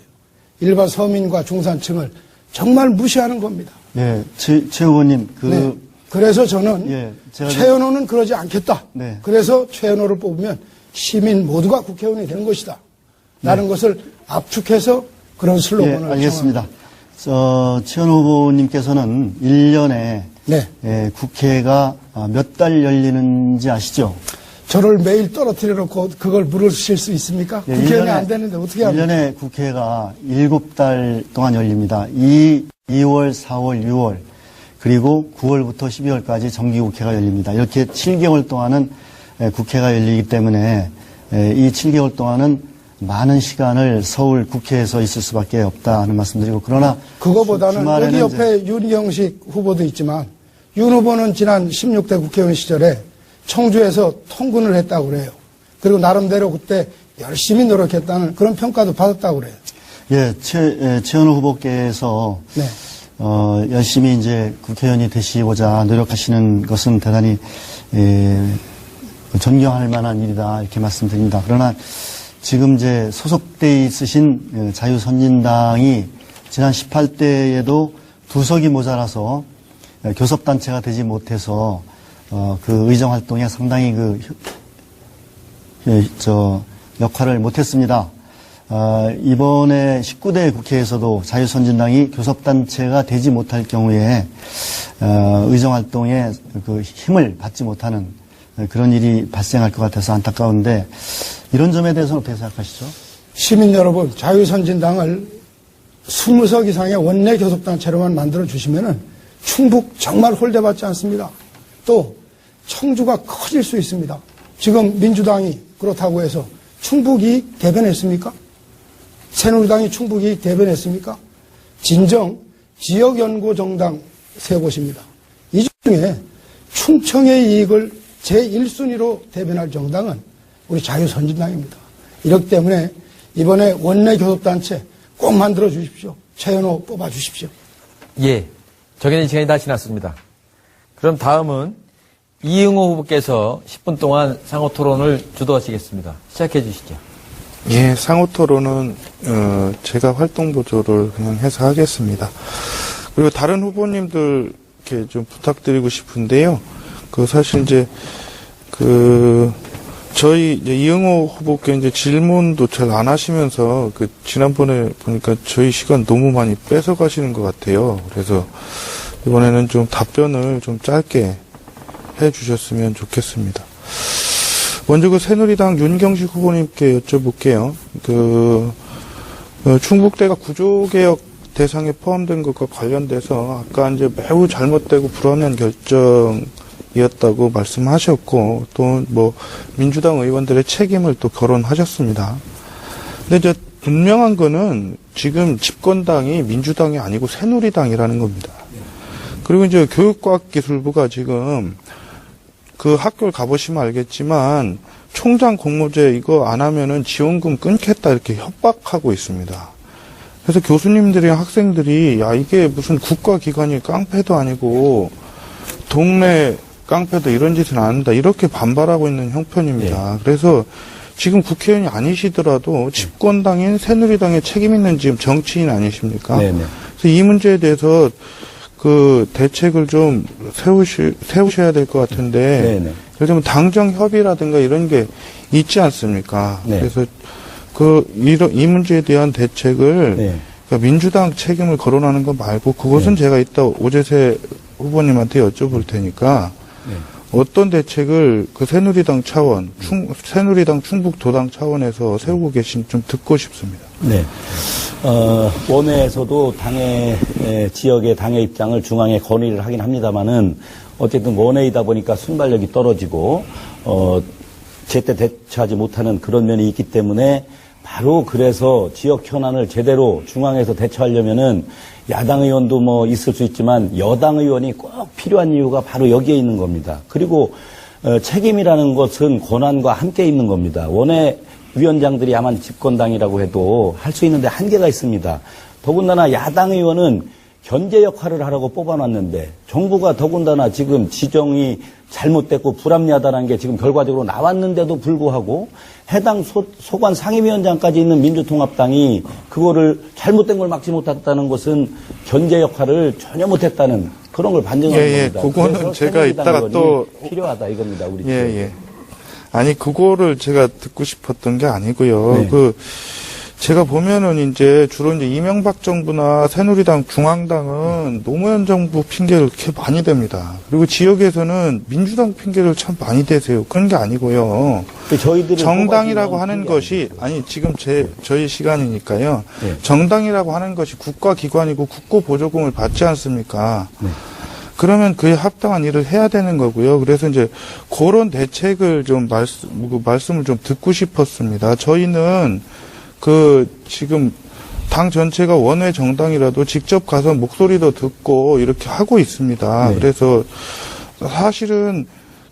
일반 서민과 중산층을 정말 무시하는 겁니다. 예, 최 후보님, 네. 그래서 저는 예, 최현호는 그러지 않겠다. 네. 그래서 최현호를 뽑으면 시민 모두가 국회의원이 되는 것이다. 라는 것을 압축해서 그런 슬로건을 알겠습니다. 최현호 후보님께서는 1년에 네. 국회가 몇 달 열리는지 아시죠? 저를 매일 떨어뜨려 놓고 그걸 물으실 수 있습니까? 예, 국회의원이 안 되는데 어떻게 합니까? 1년에 국회가 7달 동안 열립니다. 2월, 4월, 6월, 그리고 9월부터 12월까지 정기국회가 열립니다. 이렇게 7개월 동안은 국회가 열리기 때문에 이 7개월 동안은 많은 시간을 서울 국회에서 있을 수밖에 없다 하는 말씀드리고, 그러나 그거보다는 여기 주말에는 옆에 윤경식 후보도 있지만 윤 후보는 지난 16대 국회의원 시절에 청주에서 통근을 했다고 그래요. 그리고 나름대로 그때 열심히 노력했다는 그런 평가도 받았다고 그래요. 예, 최현호 후보께서 네. 열심히 이제 국회의원이 되시고자 노력하시는 것은 대단히 존경할 만한 일이다 이렇게 말씀드립니다. 그러나 지금 이제 소속돼 있으신 자유선진당이 지난 18대에도 2석이 모자라서 교섭단체가 되지 못해서 그 의정활동에 상당히 역할을 못했습니다. 이번에 19대 국회에서도 자유선진당이 교섭단체가 되지 못할 경우에 의정활동에 그 힘을 받지 못하는 그런 일이 발생할 것 같아서 안타까운데, 이런 점에 대해서는 어떻게 생각하시죠? 시민 여러분, 자유선진당을 20석 이상의 원내 교섭단체로만 만들어주시면은 충북 정말 홀대받지 않습니다. 또 청주가 커질 수 있습니다. 지금 민주당이 그렇다고 해서 충북이 대변했습니까? 새누리당이 충북이 대변했습니까? 진정 지역연구정당 세 곳입니다. 이 중에 충청의 이익을 제1순위로 대변할 정당은 우리 자유선진당입니다. 이렇기 때문에 이번에 원내 교섭단체 꼭 만들어 주십시오. 최현호 뽑아 주십시오. 예. 정해진 시간이 다 지났습니다. 그럼 다음은 이응호 후보께서 10분 동안 상호 토론을 주도하시겠습니다. 시작해 주시죠. 예, 상호 토론은 제가 활동 보조를 그냥 해서 하겠습니다. 그리고 다른 후보님들 이렇게 좀 부탁드리고 싶은데요. 사실 이제 저희 이제 이응호 후보께 이제 질문도 잘 안 하시면서 지난번에 보니까 저희 시간 너무 많이 뺏어 가시는 것 같아요. 그래서 이번에는 좀 답변을 좀 짧게 해 주셨으면 좋겠습니다. 먼저 새누리당 윤경식 후보님께 여쭤볼게요. 충북대가 구조개혁 대상에 포함된 것과 관련돼서 아까 이제 매우 잘못되고 불합리한 결정이었다고 말씀하셨고, 또 민주당 의원들의 책임을 또 거론하셨습니다. 근데 분명한 거는 지금 집권당이 민주당이 아니고 새누리당이라는 겁니다. 그리고 이제 교육과학기술부가 지금 그 학교를 가보시면 알겠지만 총장 공모제 이거 안 하면은 지원금 끊겠다 이렇게 협박하고 있습니다. 그래서 교수님들이랑 학생들이 야 이게 무슨 국가기관이 깡패도 아니고 동네 깡패도 이런 짓은 안 한다 이렇게 반발하고 있는 형편입니다. 그래서 지금 국회의원이 아니시더라도 집권당인 새누리당에 책임 있는 지금 정치인 아니십니까? 네네. 그래서 이 문제에 대해서 그 대책을 좀 세우셔야 될 것 같은데 네네. 예를 들면 당정 협의라든가 이런 게 있지 않습니까? 네. 그래서 이 문제에 대한 대책을 네. 그러니까 민주당 책임을 거론하는 거 말고 그것은 제가 이따 오재세 후보님한테 여쭤볼 테니까 어떤 대책을 그 새누리당 차원, 새누리당 충북도당 차원에서 세우고 계신 좀 듣고 싶습니다. 네. 원외에서도 지역의 당의 입장을 중앙에 건의를 하긴 합니다만은 어쨌든 원외이다 보니까 순발력이 떨어지고, 제때 대처하지 못하는 그런 면이 있기 때문에 바로 그래서 지역 현안을 제대로 중앙에서 대처하려면은 야당 의원도 뭐 있을 수 있지만 여당 의원이 꼭 필요한 이유가 바로 여기에 있는 겁니다. 그리고 책임이라는 것은 권한과 함께 있는 겁니다. 원외 위원장들이 야만 집권당이라고 해도 할 수 있는데 한계가 있습니다. 더군다나 야당 의원은 견제 역할을 하라고 뽑아놨는데 정부가 더군다나 지금 지정이 잘못됐고 불합리하다는 게 지금 결과적으로 나왔는데도 불구하고 해당 소관 상임위원장까지 있는 민주통합당이 그거를 잘못된 걸 막지 못했다는 것은 견제 역할을 전혀 못했다는 그런 걸 반증하는 겁니다. 그거는 제가 이따가 또 필요하다 이겁니다. 우리 예. 아니 그거를 제가 듣고 싶었던 게 아니고요. 네. 제가 보면은 이제 주로 이제 이명박 정부나 새누리당 중앙당은 노무현 정부 핑계를 이렇게 많이 댑니다. 그리고 지역에서는 민주당 핑계를 참 많이 대세요. 그런 게 아니고요. 정당이라고 하는 것이 지금 저희 시간이니까요. 네. 정당이라고 하는 것이 국가기관이고 국고보조금을 받지 않습니까? 네. 그러면 그에 합당한 일을 해야 되는 거고요. 그래서 이제 그런 대책을 좀 말씀을 좀 듣고 싶었습니다. 저희는 지금 당 전체가 원외 정당이라도 직접 가서 목소리도 듣고 이렇게 하고 있습니다. 네. 그래서 사실은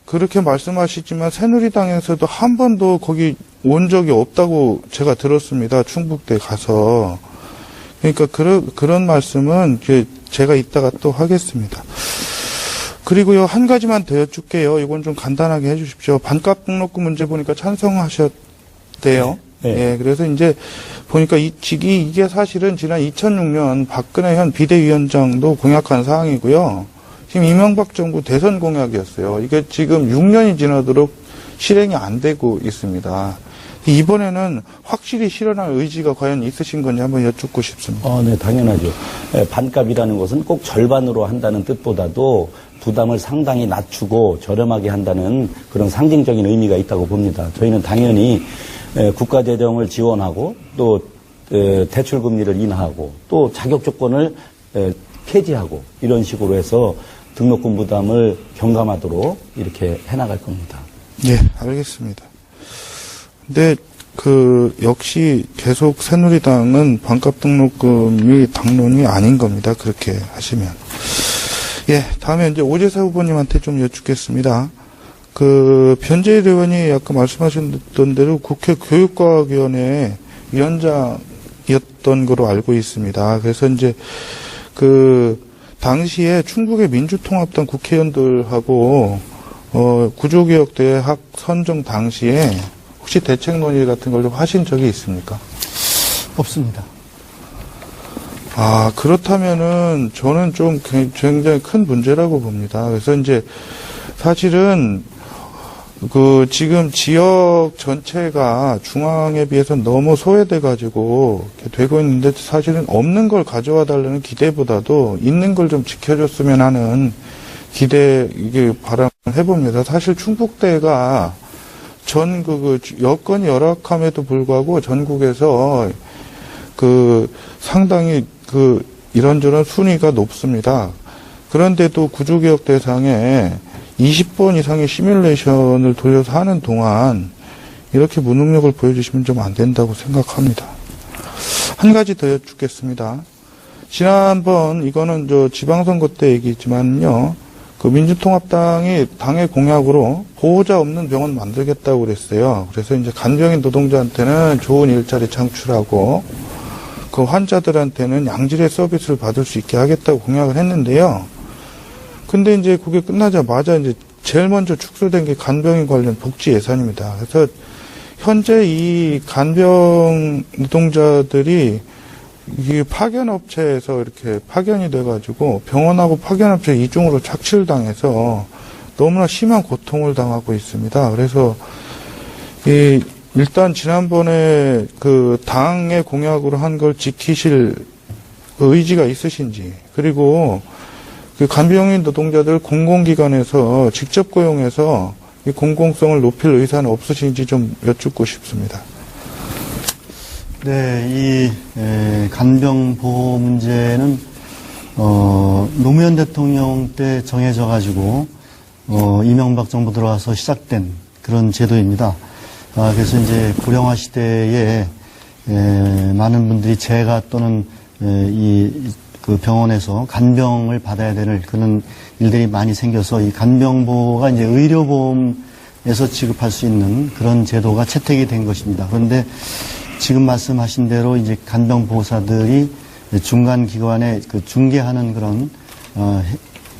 그렇게 말씀하시지만 새누리당에서도 한 번도 거기 온 적이 없다고 제가 들었습니다. 충북대 가서. 그러니까 그런 말씀은 제가 이따가 또 하겠습니다. 그리고요, 한 가지만 더 여쭙게요. 이건 좀 간단하게 해 주십시오. 반값 등록금 문제 보니까 찬성하셨대요. 네. 예, 그래서 이제 보니까 이게 사실은 지난 2006년 박근혜 현 비대위원장도 공약한 사항이고요. 지금 이명박 정부 대선 공약이었어요. 이게 지금 6년이 지나도록 실행이 안 되고 있습니다. 이번에는 확실히 실현할 의지가 과연 있으신 건지 한번 여쭙고 싶습니다. 네, 당연하죠. 반값이라는 것은 꼭 절반으로 한다는 뜻보다도 부담을 상당히 낮추고 저렴하게 한다는 그런 상징적인 의미가 있다고 봅니다. 저희는 당연히 국가재정을 지원하고 또 대출금리를 인하하고 또 자격조건을 폐지하고 이런 식으로 해서 등록금 부담을 경감하도록 이렇게 해나갈 겁니다. 예, 알겠습니다. 근데 역시 계속 새누리당은 반값 등록금이 당론이 아닌 겁니다. 그렇게 하시면. 예, 다음에 이제 오재세 후보님한테 좀 여쭙겠습니다. 변재일 의원이 아까 말씀하셨던 대로 국회 교육과학위원회 위원장이었던 거로 알고 있습니다. 그래서 이제 당시에 충북의 민주통합당 국회의원들하고 구조개혁대학 선정 당시에 혹시 대책 논의 같은 걸 좀 하신 적이 있습니까? 없습니다. 그렇다면은 저는 좀 굉장히 큰 문제라고 봅니다. 그래서 이제 사실은 지금 지역 전체가 중앙에 비해서 너무 소외돼가지고 되고 있는데 사실은 없는 걸 가져와 달라는 기대보다도 있는 걸 좀 지켜줬으면 하는 이게 바람을 해봅니다. 사실 충북대가 여건이 열악함에도 불구하고 전국에서 상당히 이런저런 순위가 높습니다. 그런데도 구조개혁 대상에 20번 이상의 시뮬레이션을 돌려서 하는 동안 이렇게 무능력을 보여주시면 좀 안 된다고 생각합니다. 한 가지 더 여쭙겠습니다. 지난번 이거는 저 지방선거 때 얘기지만요. 그 민주통합당이 당의 공약으로 보호자 없는 병원 만들겠다고 그랬어요. 그래서 이제 간병인 노동자한테는 좋은 일자리 창출하고 그 환자들한테는 양질의 서비스를 받을 수 있게 하겠다고 공약을 했는데요. 근데 이제 그게 끝나자마자 이제 제일 먼저 축소된 게 간병인 관련 복지 예산입니다. 그래서 현재 이 간병 노동자들이 이게 파견업체에서 이렇게 파견이 돼가지고 병원하고 파견업체 이중으로 착취를 당해서 너무나 심한 고통을 당하고 있습니다. 그래서 일단 지난번에 그 당의 공약으로 한 걸 지키실 의지가 있으신지, 그리고 그 간병인 노동자들 공공기관에서 직접 고용해서 이 공공성을 높일 의사는 없으신지 좀 여쭙고 싶습니다. 네, 이 간병보호 문제는 노무현 대통령 때 정해져 가지고 이명박 정부 들어와서 시작된 그런 제도입니다. 그래서 이제 고령화 시대에 많은 분들이 재가 또는 그 병원에서 간병을 받아야 되는 그런 일들이 많이 생겨서 이 간병보호가 이제 의료보험에서 지급할 수 있는 그런 제도가 채택이 된 것입니다. 그런데 지금 말씀하신 대로 이제 간병보호사들이 중간 기관에 그 중개하는 그런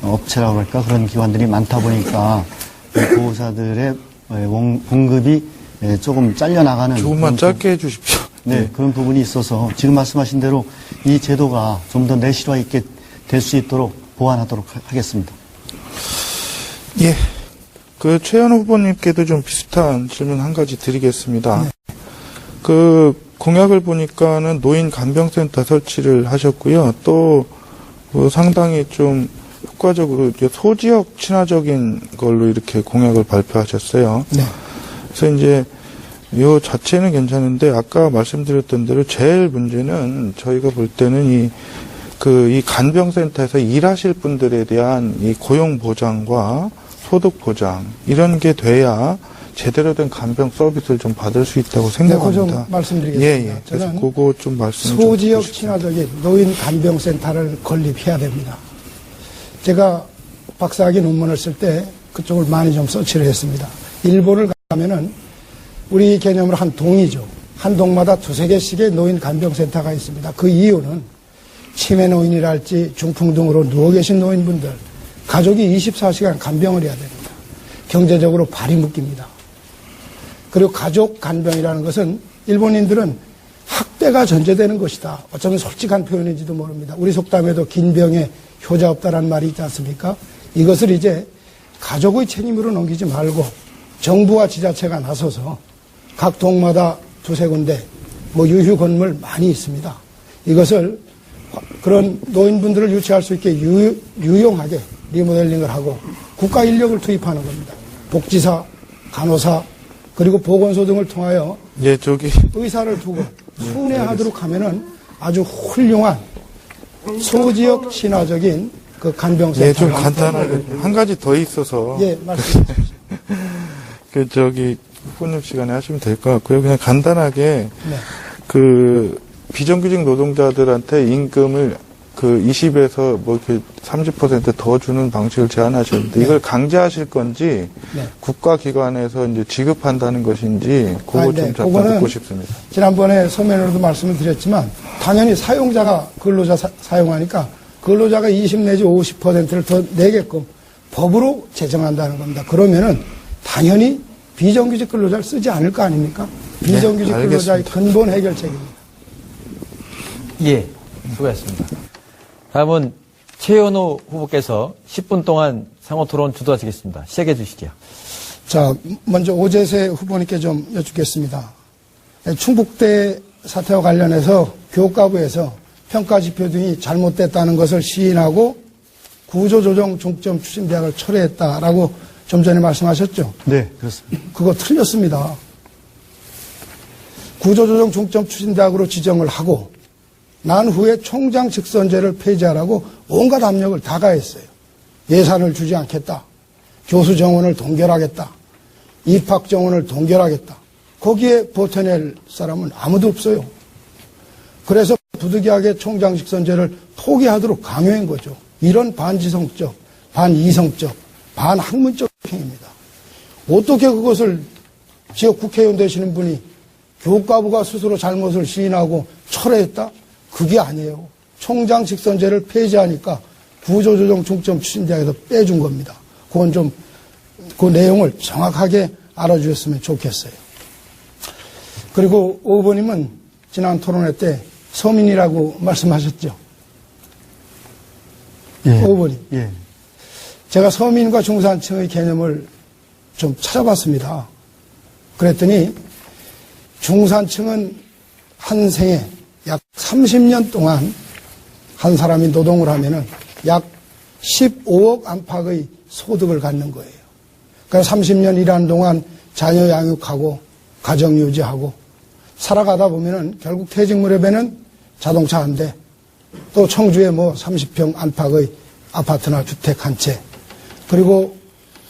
업체라고 할까 그런 기관들이 많다 보니까 보호사들의 봉급이 조금 잘려나가는 조금만 짧게 해주십시오. 네, 그런 부분이 있어서 지금 말씀하신 대로 이 제도가 좀 더 내실화 있게 될 수 있도록 보완하도록 하겠습니다. 예. 그 최현우 후보님께도 좀 비슷한 질문 한 가지 드리겠습니다. 네. 그 공약을 보니까는 노인 간병센터 설치를 하셨고요. 또 상당히 좀 효과적으로 소지역 친화적인 걸로 이렇게 공약을 발표하셨어요. 네. 그래서 이제 요 자체는 괜찮은데 아까 말씀드렸던 대로 제일 문제는 저희가 볼 때는 이 간병센터에서 일하실 분들에 대한 이 고용 보장과 소득 보장 이런 게 돼야 제대로 된 간병 서비스를 좀 받을 수 있다고 생각합니다. 네, 좀 말씀드리겠습니다. 예. 그래서 그거 좀 말씀 소지역 친화적인 노인 간병센터를 건립해야 됩니다. 제가 박사학위 논문을 쓸 때 그쪽을 많이 좀 서치를 했습니다. 일본을 가면은 우리 개념으로 한 동이죠. 한 동마다 2-3개씩의 노인 간병센터가 있습니다. 그 이유는 치매 노인이랄지 중풍 등으로 누워 계신 노인분들, 가족이 24시간 간병을 해야 됩니다. 경제적으로 발이 묶입니다. 그리고 가족 간병이라는 것은 일본인들은 학대가 전제되는 것이다. 어쩌면 솔직한 표현인지도 모릅니다. 우리 속담에도 긴 병에 효자 없다라는 말이 있지 않습니까? 이것을 이제 가족의 책임으로 넘기지 말고 정부와 지자체가 나서서 각 동마다 2-3군데 유휴 건물 많이 있습니다. 이것을 그런 노인분들을 유치할 수 있게 유용하게 리모델링을 하고 국가 인력을 투입하는 겁니다. 복지사, 간호사, 그리고 보건소 등을 통하여 의사를 두고 순회하도록 하면은 아주 훌륭한 소지역 친화적인 그 간병센터. 예, 좀 간단하게 한 가지 더 있어서. 예, 말씀해 주십시오. 후보님 시간에 하시면 될 것 같고요. 그냥 간단하게 네. 그 비정규직 노동자들한테 임금을 그 20에서 이렇게 30% 더 주는 방식을 제안하셨는데 이걸 강제하실 건지 국가기관에서 이제 지급한다는 것인지 그거 좀 잠깐 듣고 싶습니다. 지난번에 서면으로도 말씀을 드렸지만 당연히 사용자가 근로자 사용하니까 근로자가 20 내지 50%를 더 내게끔 법으로 제정한다는 겁니다. 그러면은 당연히 비정규직 근로자를 쓰지 않을 거 아닙니까? 비정규직 근로자의 근본 해결책입니다. 예, 수고하셨습니다. 다음은 최현우 후보께서 10분 동안 상호토론 주도하시겠습니다. 시작해 주시죠. 자, 먼저 오재세 후보님께 좀 여쭙겠습니다. 충북대 사태와 관련해서 교육과부에서 평가지표 등이 잘못됐다는 것을 시인하고 구조조정 중점 추진대학을 철회했다라고 좀 전에 말씀하셨죠? 네, 그렇습니다. 그거 틀렸습니다. 구조조정 중점 추진대학으로 지정을 하고 난 후에 총장 직선제를 폐지하라고 온갖 압력을 다 가했어요. 예산을 주지 않겠다. 교수 정원을 동결하겠다. 입학 정원을 동결하겠다. 거기에 버텨낼 사람은 아무도 없어요. 그래서 부득이하게 총장직 선제를 포기하도록 강요한 거죠. 이런 반지성적, 반이성적, 반학문적 행위입니다. 어떻게 그것을 지역 국회의원 되시는 분이 교육과부가 스스로 잘못을 시인하고 철회했다? 그게 아니에요. 총장 직선제를 폐지하니까 구조조정 중점 추진대학에서 빼준 겁니다. 그건 좀 그 내용을 정확하게 알아주셨으면 좋겠어요. 그리고 오 후보님은 지난 토론회 때 서민이라고 말씀하셨죠. 예. 오 후보님. 예. 제가 서민과 중산층의 개념을 좀 찾아봤습니다. 그랬더니 중산층은 한 생에 약 30년 동안 한 사람이 노동을 하면은 약 15억 안팎의 소득을 갖는 거예요. 그러니까 30년 일하는 동안 자녀 양육하고 가정 유지하고 살아가다 보면은 결국 퇴직 무렵에는 자동차 한 대, 또 청주에 뭐 30평 안팎의 아파트나 주택 한 채, 그리고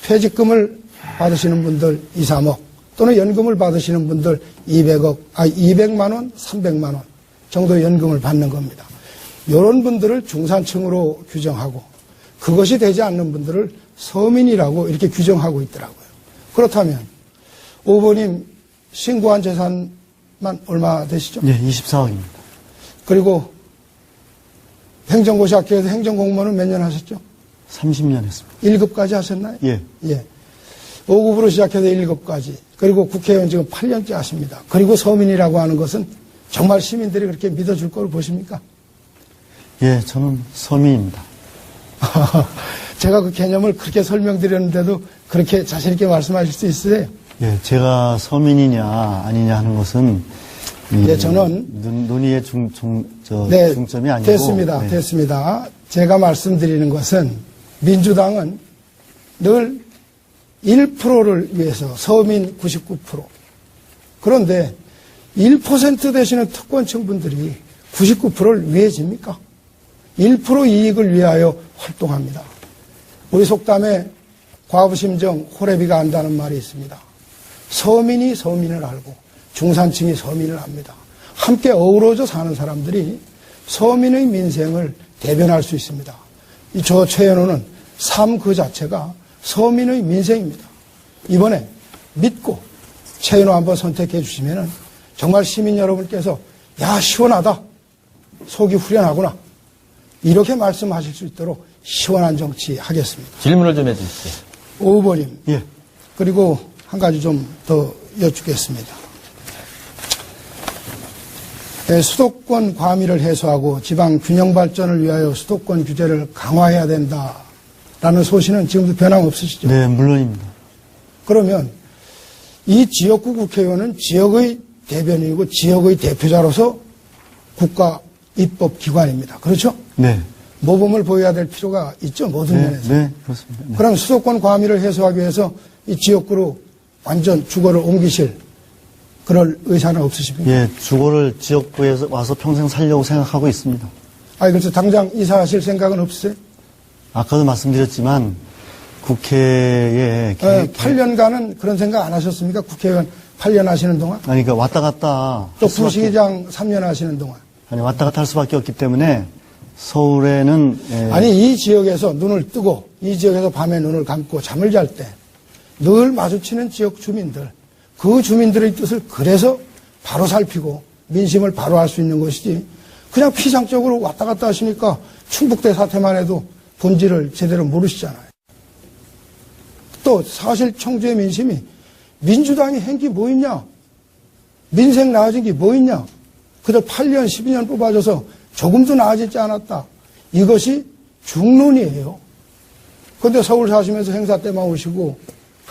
퇴직금을 받으시는 분들 2, 3억, 또는 연금을 받으시는 분들 200만 원, 300만 원 정도의 연금을 받는 겁니다. 이런 분들을 중산층으로 규정하고 그것이 되지 않는 분들을 서민이라고 이렇게 규정하고 있더라고요. 그렇다면 오 후보님 신고한 재산만 얼마 되시죠? 예, 24억입니다. 그리고 행정고시 학교에서 행정공무원은 몇 년 하셨죠? 30년 했습니다. 1급까지 하셨나요? 예. 예. 5급으로 시작해서 1급까지. 그리고 국회의원 지금 8년째 하십니다. 그리고 서민이라고 하는 것은 정말 시민들이 그렇게 믿어줄 걸 보십니까? 예, 저는 서민입니다. 제가 그 개념을 그렇게 설명드렸는데도 그렇게 자신있게 말씀하실 수 있으세요? 예, 제가 서민이냐 아니냐 하는 것은 네, 저는 논의의 네, 중점이 아니고 됐습니다. 네. 됐습니다. 제가 말씀드리는 것은 민주당은 늘 1%를 위해서 서민 99%. 그런데 1% 되시는 특권층 분들이 99%를 위해 집니까? 1% 이익을 위하여 활동합니다. 우리 속담에 과부심정 호래비가 안다는 말이 있습니다. 서민이 서민을 알고 중산층이 서민을 압니다. 함께 어우러져 사는 사람들이 서민의 민생을 대변할 수 있습니다. 저 최현호는 삶 그 자체가 서민의 민생입니다. 이번에 믿고 최현호 한번 선택해 주시면 정말 시민 여러분께서 야 시원하다, 속이 후련하구나 이렇게 말씀하실 수 있도록 시원한 정치 하겠습니다. 질문을 좀 해주십시오. 오 후보님. 예. 그리고 한 가지 좀 더 여쭙겠습니다. 네, 수도권 과밀을 해소하고 지방 균형 발전을 위하여 수도권 규제를 강화해야 된다라는 소신은 지금도 변함없으시죠? 네, 물론입니다. 그러면 이 지역구 국회의원은 지역의 대변인이고 지역의 대표자로서 국가 입법기관입니다. 그렇죠? 네. 모범을 보여야 될 필요가 있죠. 모든 네, 면에서. 네, 그렇습니다. 네. 그럼 수도권 과밀을 해소하기 위해서 이 지역구로 완전 주거를 옮기실 그럴 의사는 없으십니까? 예, 주거를 지역구에서 와서 평생 살려고 생각하고 있습니다. 아니, 그래서 당장 이사하실 생각은 없으세요? 아까도 말씀드렸지만 국회에 8년간은 그런 생각 안 하셨습니까? 국회의원 8년 하시는 동안? 아니, 그러니까 왔다 갔다 또 할 수밖에- 부시장 3년 하시는 동안? 아니, 왔다 갔다 할 수밖에 없기 때문에 서울에는 아니, 이 지역에서 눈을 뜨고 이 지역에서 밤에 눈을 감고 잠을 잘 때 늘 마주치는 지역 주민들, 그 주민들의 뜻을 그래서 바로 살피고 민심을 바로 알 수 있는 것이지 그냥 피상적으로 왔다 갔다 하시니까 충북대 사태만 해도 본질을 제대로 모르시잖아요. 또 사실 청주의 민심이 민주당이 한 게 뭐 있냐? 민생 나아진 게 뭐 있냐? 그들 8년, 12년 뽑아줘서 조금도 나아지지 않았다. 이것이 중론이에요. 그런데 서울 사시면서 행사 때만 오시고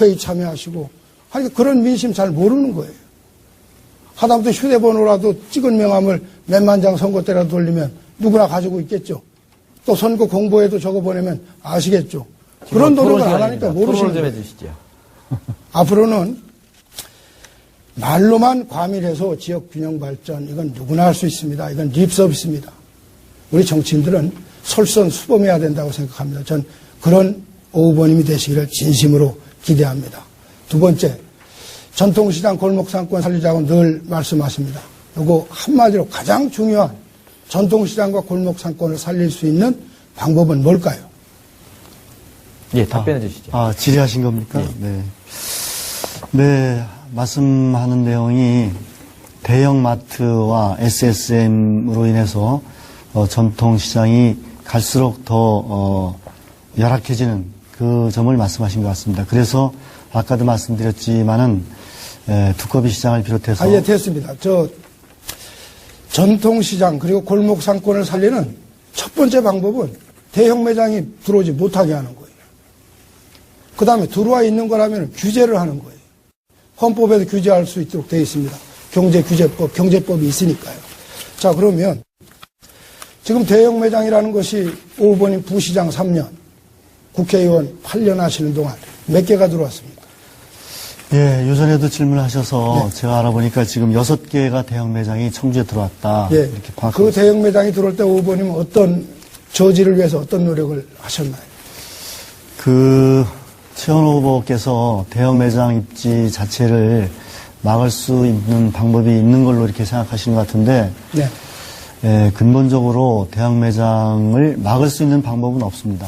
회의 참여하시고 하니까 그런 민심 잘 모르는 거예요. 하다못해 휴대번호라도 찍은 명함을 몇만 장 선거 때라도 돌리면 누구나 가지고 있겠죠. 또 선거 공보에도 적어 보내면 아시겠죠. 그런 노력을 안 하니까 모르시는 토론을 좀 거예요. 해주시죠. 앞으로는 말로만 과밀해서 지역 균형 발전 이건 누구나 할 수 있습니다. 이건 립 서비스입니다. 우리 정치인들은 솔선수범해야 된다고 생각합니다. 전 그런 오 후보님이 되시기를 진심으로 기대합니다. 두 번째, 전통시장 골목상권 살리자고 늘 말씀하십니다. 요거 한마디로 가장 중요한 전통시장과 골목상권을 살릴 수 있는 방법은 뭘까요? 예, 답변해 주시죠. 질의하신 겁니까? 네. 네, 말씀하는 내용이 대형마트와 SSM으로 인해서 전통시장이 갈수록 더 열악해지는 그 점을 말씀하신 것 같습니다. 그래서 아까도 말씀드렸지만은 두꺼비 시장을 비롯해서 예, 됐습니다. 전통시장 그리고 골목상권을 살리는 첫 번째 방법은 대형 매장이 들어오지 못하게 하는 거예요. 그 다음에 들어와 있는 거라면 규제를 하는 거예요. 헌법에도 규제할 수 있도록 되어 있습니다. 경제규제법, 경제법이 있으니까요. 자, 그러면 지금 대형 매장이라는 것이 5번인 부시장 3년, 국회의원 8년 하시는 동안 몇 개가 들어왔습니까? 예, 요전에도 질문하셔서 네. 제가 알아보니까 지금 6개가 대형 매장이 청주에 들어왔다. 예. 이렇게 그 대형 매장이 들어올 때 5번이면 어떤 저지를 위해서 어떤 노력을 하셨나요? 최원 후보께서 대형 매장 입지 자체를 막을 수 있는 방법이 있는 걸로 이렇게 생각하시는 것 같은데, 네. 근본적으로 대형 매장을 막을 수 있는 방법은 없습니다.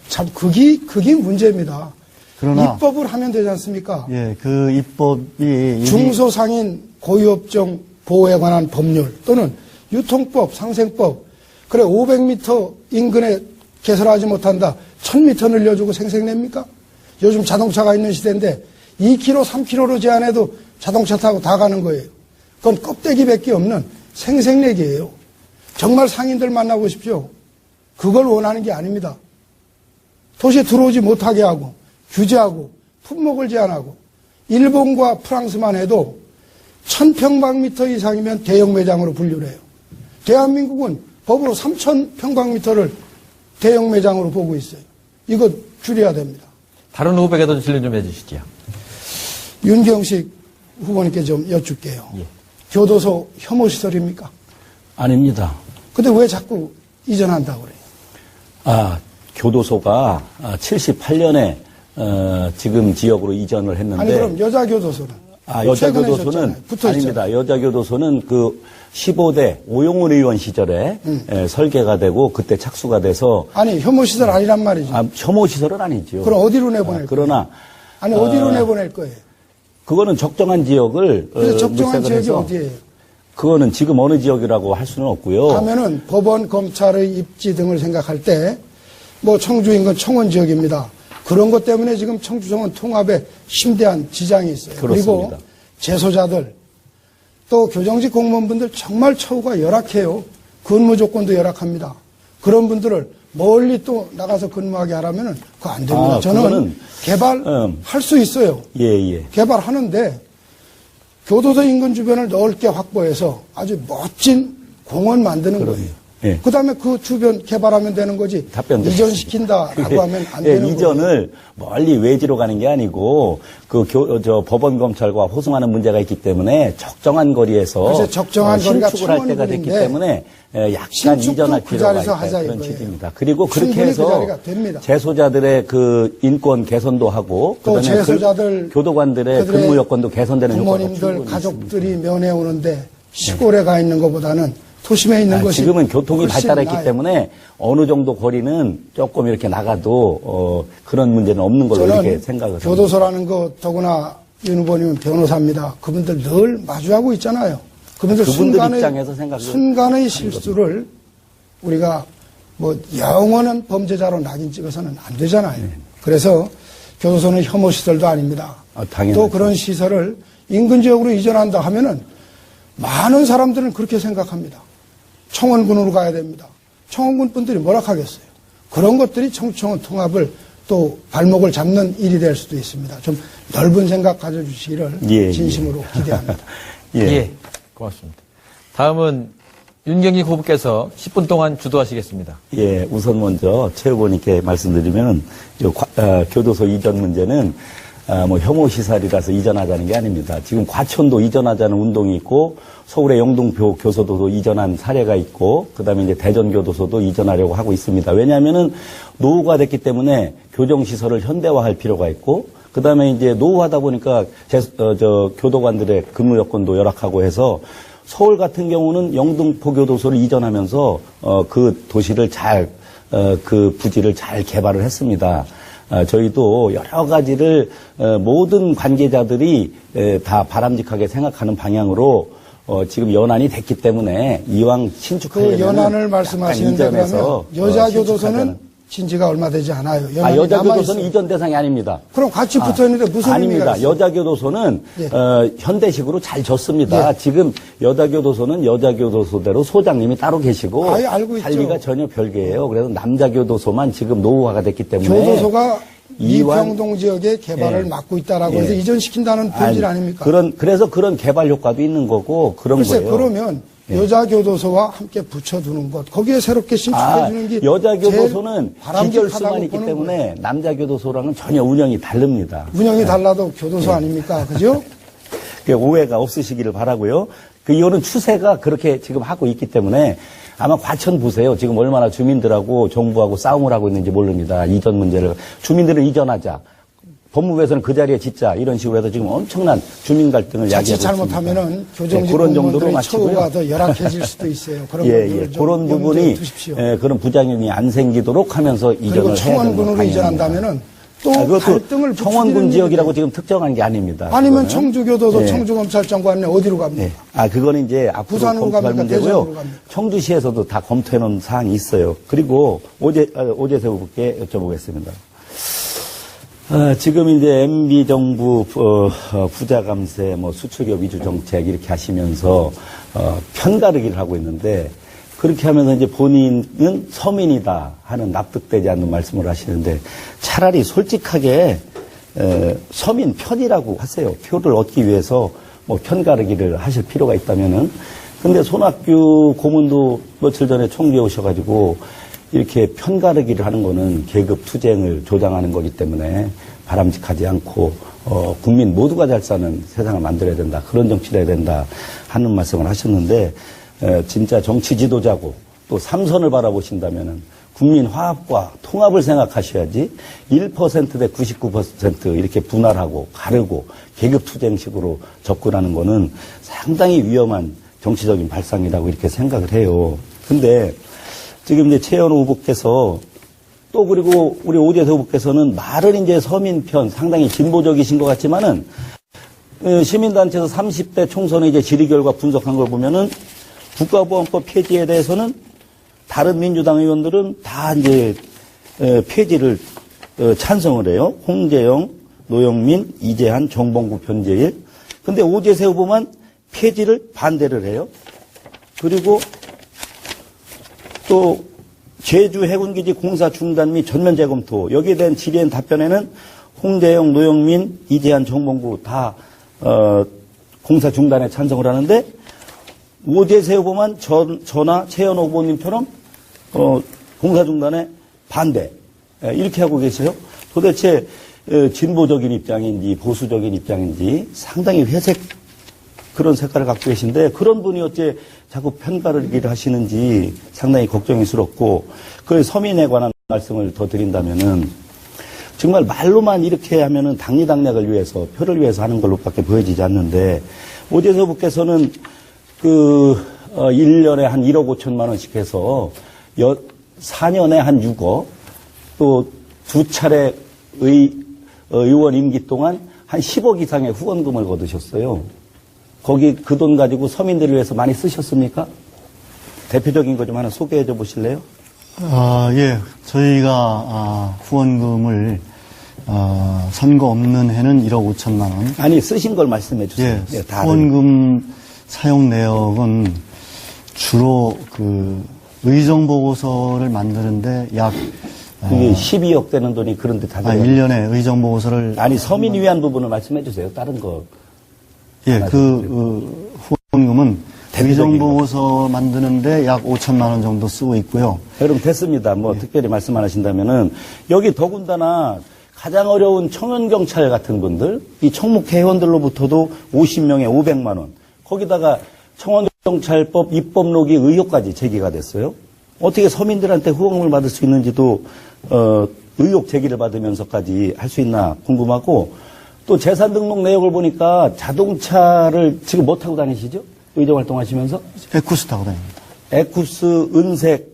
참, 그게 문제입니다. 그러나 입법을 하면 되지 않습니까? 예, 그 입법이 중소상인 고유업종 보호에 관한 법률 또는 유통법, 상생법, 그래 500m 인근에 개설하지 못한다. 1000m 늘려주고 생색냅니까? 요즘 자동차가 있는 시대인데 2km, 3km로 제한해도 자동차 타고 다 가는 거예요. 그건 껍데기밖에 없는 생색내기예요. 정말 상인들 만나보십시오. 그걸 원하는 게 아닙니다. 도시에 들어오지 못하게 하고 규제하고 품목을 제한하고 일본과 프랑스만 해도 1000평방미터 이상이면 대형 매장으로 분류를 해요. 대한민국은 법으로 3000평방미터를 대형 매장으로 보고 있어요. 이거 줄여야 됩니다. 다른 후보에게도 질문 좀 해주시죠. 윤경식 후보님께 좀 여쭙게요. 예. 교도소 혐오시설입니까? 아닙니다. 근데 왜 자꾸 이전한다고 그래요? 교도소가 78년에 지금 지역으로 이전을 했는데 아니 그럼 여자 교도소는? 여자 최근에 교도소는 졌잖아요. 붙어있잖아요. 아닙니다. 여자 교도소는 그 15대 오용훈 의원 시절에 설계가 되고 그때 착수가 돼서 아니 혐오시설 아니란 말이죠. 혐오 시설은 아니죠. 그럼 어디로 내보낼 거예요? 그러나 아니 어디로 내보낼 거예요? 그거는 적정한 지역을 그래서 적정한 물색을 지역이 해서 어디예요? 그거는 지금 어느 지역이라고 할 수는 없고요. 하면은 법원, 검찰의 입지 등을 생각할 때 뭐 청주 인근 청원 지역입니다. 그런 것 때문에 지금 청주 청원 통합에 심대한 지장이 있어요. 그렇습니다. 그리고 재소자들 또 교정직 공무원분들 정말 처우가 열악해요. 근무 조건도 열악합니다. 그런 분들을 멀리 또 나가서 근무하게 하라면은 그거 안 됩니다. 저는 그거는, 개발할 수 있어요. 예. 개발하는데 교도소 인근 주변을 넓게 확보해서 아주 멋진 공원 만드는 거예요. 예. 그 다음에 그 주변 개발하면 되는 거지. 답변 이전시킨다라고 하면 안 되는 거예요. 이전을 멀리 외지로 가는 게 아니고 법원 검찰과 호송하는 문제가 있기 때문에 적정한 거리에서 그래서 적정한 거리가 신축을 할 때가 됐기 청원군인데 때문에 약간 신축도 이전할 그 필요가 자리에서 있다 하자 그런 이거예요. 취지입니다. 그리고 그렇게 충분히 해서 그 자리가 됩니다. 재소자들의 그 인권 개선도 하고 또 그다음에 재소자들 교도관들의 그들의 근무 여건도 개선되는 효과가 부모님들 충분히 가족들이 면회 오는데 시골에 가 있는 것보다는 도심에 있는 것이 지금은 교통이 훨씬 발달했기 나아요. 때문에 어느 정도 거리는 조금 이렇게 나가도 그런 문제는 없는 걸로 이렇게 저는 생각을 합니다. 교도소라는 거 더구나 윤 후보님은 변호사입니다. 그분들 늘 마주하고 있잖아요. 그분들 입장에서 생각을 순간의 실수를 우리가 뭐 영원한 범죄자로 낙인 찍어서는 안 되잖아요. 그래서 교도소는 혐오 시설도 아닙니다. 당연하죠. 또 그런 시설을 인근 지역으로 이전한다 하면은 많은 사람들은 그렇게 생각합니다. 청원군으로 가야 됩니다. 청원군 분들이 뭐라 하겠어요. 그런 것들이 청주청원 통합을 또 발목을 잡는 일이 될 수도 있습니다. 좀 넓은 생각 가져주시기를 진심으로 기대합니다. 예, 고맙습니다. 다음은 윤경희 후보께서 10분 동안 주도하시겠습니다. 예, 우선 먼저 최 후보님께 말씀드리면 교도소 이전 문제는 혐오 시설이라서 이전하자는 게 아닙니다. 지금 과천도 이전하자는 운동이 있고 서울의 영등포 교도소도 이전한 사례가 있고 그다음에 이제 대전 교도소도 이전하려고 하고 있습니다. 왜냐하면은 노후가 됐기 때문에 교정 시설을 현대화할 필요가 있고 그다음에 이제 노후하다 보니까 교도관들의 근무 여건도 열악하고 해서 서울 같은 경우는 영등포 교도소를 이전하면서 그 도시를 그 부지를 잘 개발을 했습니다. 저희도 여러 가지를 모든 관계자들이 다 바람직하게 생각하는 방향으로 지금 연한이 됐기 때문에 이왕 신축하려면 그 연한을 말씀하시는데 그러면 여자교도소는 진지가 얼마 되지 않아요. 여자교도소는 이전 대상이 아닙니다. 그럼 같이 붙어 있는데 무슨 의미가 아닙니다. 있어요? 여자교도소는 예. 현대식으로 잘 졌습니다. 예. 지금 여자교도소는 여자교도소대로 소장님이 따로 계시고 아예 알고 있죠. 관리가 전혀 별개예요. 그래서 남자교도소만 지금 노후화가 됐기 때문에 교도소가 이완- 이평동 지역의 개발을 예. 막고 있다라고 예. 해서 이전시킨다는 본질 아닙니까? 그래서 그런 개발 효과도 있는 거고 그런 글쎄 거예요. 그러면 여자교도소와 함께 붙여두는 것 거기에 새롭게 신축해주는 게 여자교도소는 제일 바람직하다고 기결수만 있기 보는 때문에 거예요. 남자교도소랑은 전혀 운영이 다릅니다. 운영이 달라도 교도소 아닙니까? 그죠? 오해가 없으시기를 바라고요. 이거는 추세가 그렇게 지금 하고 있기 때문에 아마 과천 보세요. 지금 얼마나 주민들하고 정부하고 싸움을 하고 있는지 모릅니다. 이전 문제를. 주민들을 이전하자. 법무부에서는 그 자리에 짓자. 이런 식으로 해서 지금 엄청난 주민 갈등을 야기하고 자칫 있습니다. 잘못하면은 교정직 그런 정도로 공무원들의 마치고요. 처우가 더 열악해질 수도 있어요. 그런 예, 부분을 예. 좀 그런 염두에 부분이 두십시오. 그런 부작용이 안 생기도록 하면서 이전을 그리고 해야 되는 청원군으로 방향입니다. 이전한다면은 또 그것도 갈등을 청원군 부추기는 지역이라고 일이 지금 특정한 게 아닙니다. 아니면 그거는. 청주교도소 예. 청주검찰청관에 어디로 갑니까? 네. 그거는 이제 앞으로 부산으로 검토할 갑니까? 문제고요. 대전으로 갑니까? 청주시에서도 다 검토해 놓은 사항이 있어요. 그리고 오재세 후보께 여쭤보겠습니다. 지금 이제 MB 정부 부자 감세, 수출기업 위주 정책 이렇게 하시면서 편가르기를 하고 있는데 그렇게 하면서 이제 본인은 서민이다 하는 납득되지 않는 말씀을 하시는데 차라리 솔직하게 서민 편이라고 하세요. 표를 얻기 위해서 편가르기를 하실 필요가 있다면은. 근데 손학규 고문도 며칠 전에 청주에 오셔가지고 이렇게 편가르기를 하는 거는 계급 투쟁을 조장하는 거기 때문에 바람직하지 않고 국민 모두가 잘 사는 세상을 만들어야 된다. 그런 정치를 해야 된다 하는 말씀을 하셨는데 진짜 정치 지도자고 또 삼선을 바라보신다면은 국민 화합과 통합을 생각하셔야지 1% 대 99% 이렇게 분할하고 가르고 계급 투쟁식으로 접근하는 거는 상당히 위험한 정치적인 발상이라고 이렇게 생각을 해요. 근데 지금 이제 최현우 후보께서 또 그리고 우리 오재세 후보께서는 말은 이제 서민 편 상당히 진보적이신 것 같지만은 시민단체에서 30대 총선의 이제 질의 결과 분석한 걸 보면은 국가보안법 폐지에 대해서는 다른 민주당 의원들은 다 이제 폐지를 찬성을 해요. 홍재영, 노영민, 이재한, 정봉구, 변재일. 근데 오재세 후보만 폐지를 반대를 해요. 그리고 또 제주 해군기지 공사 중단 및 전면 재검토 여기에 대한 질의엔 답변에는 홍재영, 노영민, 이재한, 정봉구 다 공사 중단에 찬성을 하는데 오재세 후보만 저나 최현호 후보님처럼 공사 중단에 반대 이렇게 하고 계세요. 도대체 진보적인 입장인지 보수적인 입장인지 상당히 회색 그런 색깔을 갖고 계신데 그런 분이 어째 자꾸 편가르기를 하시는지 상당히 걱정스럽고 그 서민에 관한 말씀을 더 드린다면은 정말 말로만 이렇게 하면은 당리당략을 위해서 표를 위해서 하는 걸로밖에 보여지지 않는데 오재세 후보께서는 1년에 한 1억 5천만 원씩 해서 4년에 한 6억 또 2차례 의원 임기 동안 한 10억 이상의 후원금을 거두셨어요. 거기 그 돈 가지고 서민들을 위해서 많이 쓰셨습니까? 대표적인 거 좀 하나 소개해 줘 보실래요? 예. 저희가 후원금을 선거 없는 해는 1억 5천만 원. 아니 쓰신 걸 말씀해 주세요. 예. 네, 다 후원금 사용 내역은 주로 의정 보고서를 만드는데 약 그게 12억 되는 돈이 그런데 다 들어가요. 1년에 의정 보고서를 아니 서민 위한 부분을 말씀해 주세요. 다른 거. 예, 후원금은 의정 보고서 만드는데 약 5천만 원 정도 쓰고 있고요. 그럼 됐습니다. 특별히 말씀 안 하신다면은 여기 더군다나 가장 어려운 청년경찰 같은 분들, 이 청목회원들로부터도 50명에 500만 원. 거기다가 청원경찰법 입법록이 의혹까지 제기가 됐어요. 어떻게 서민들한테 후원금을 받을 수 있는지도 의혹 제기를 받으면서까지 할 수 있나 궁금하고 또 재산 등록 내역을 보니까 자동차를 지금 못 타고 다니시죠? 의정 활동하시면서? 에쿠스 타고 다닙니다. 에쿠스 은색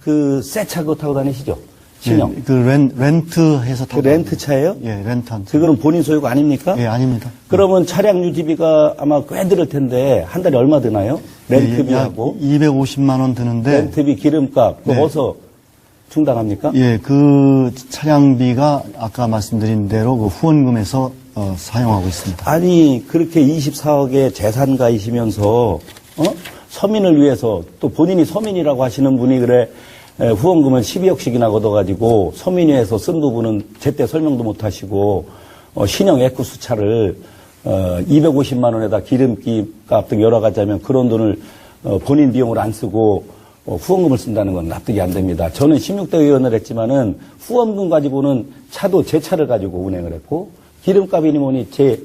그 새 차 그거 타고 다니시죠? 신형. 예, 그 렌트해서 타고 그 렌트 차예요? 예, 렌트한 차. 그거는 본인 소유가 아닙니까? 예, 아닙니다. 그러면 차량 유지비가 아마 꽤 들을 텐데 한 달에 얼마 드나요? 렌트비하고 약 250만 원 드는데 렌트비, 기름값, 그거 네. 어디서 충당합니까? 예, 그 차량비가 아까 말씀드린 대로 그 후원금에서 사용하고 있습니다. 아니 그렇게 24억의 재산가이시면서 서민을 위해서 또 본인이 서민이라고 하시는 분이 그래 후원금은 12억씩이나 걷어가지고 서민위에서 쓴 부분은 제때 설명도 못하시고 신형 에쿠스 차를 250만 원에다 기름기 값 등 여러 가지 하면 그런 돈을 본인 비용으로 안 쓰고 후원금을 쓴다는 건 납득이 안 됩니다. 저는 16대 의원을 했지만은 후원금 가지고는 차도 제 차를 가지고 운행을 했고 기름값이니 뭐니 제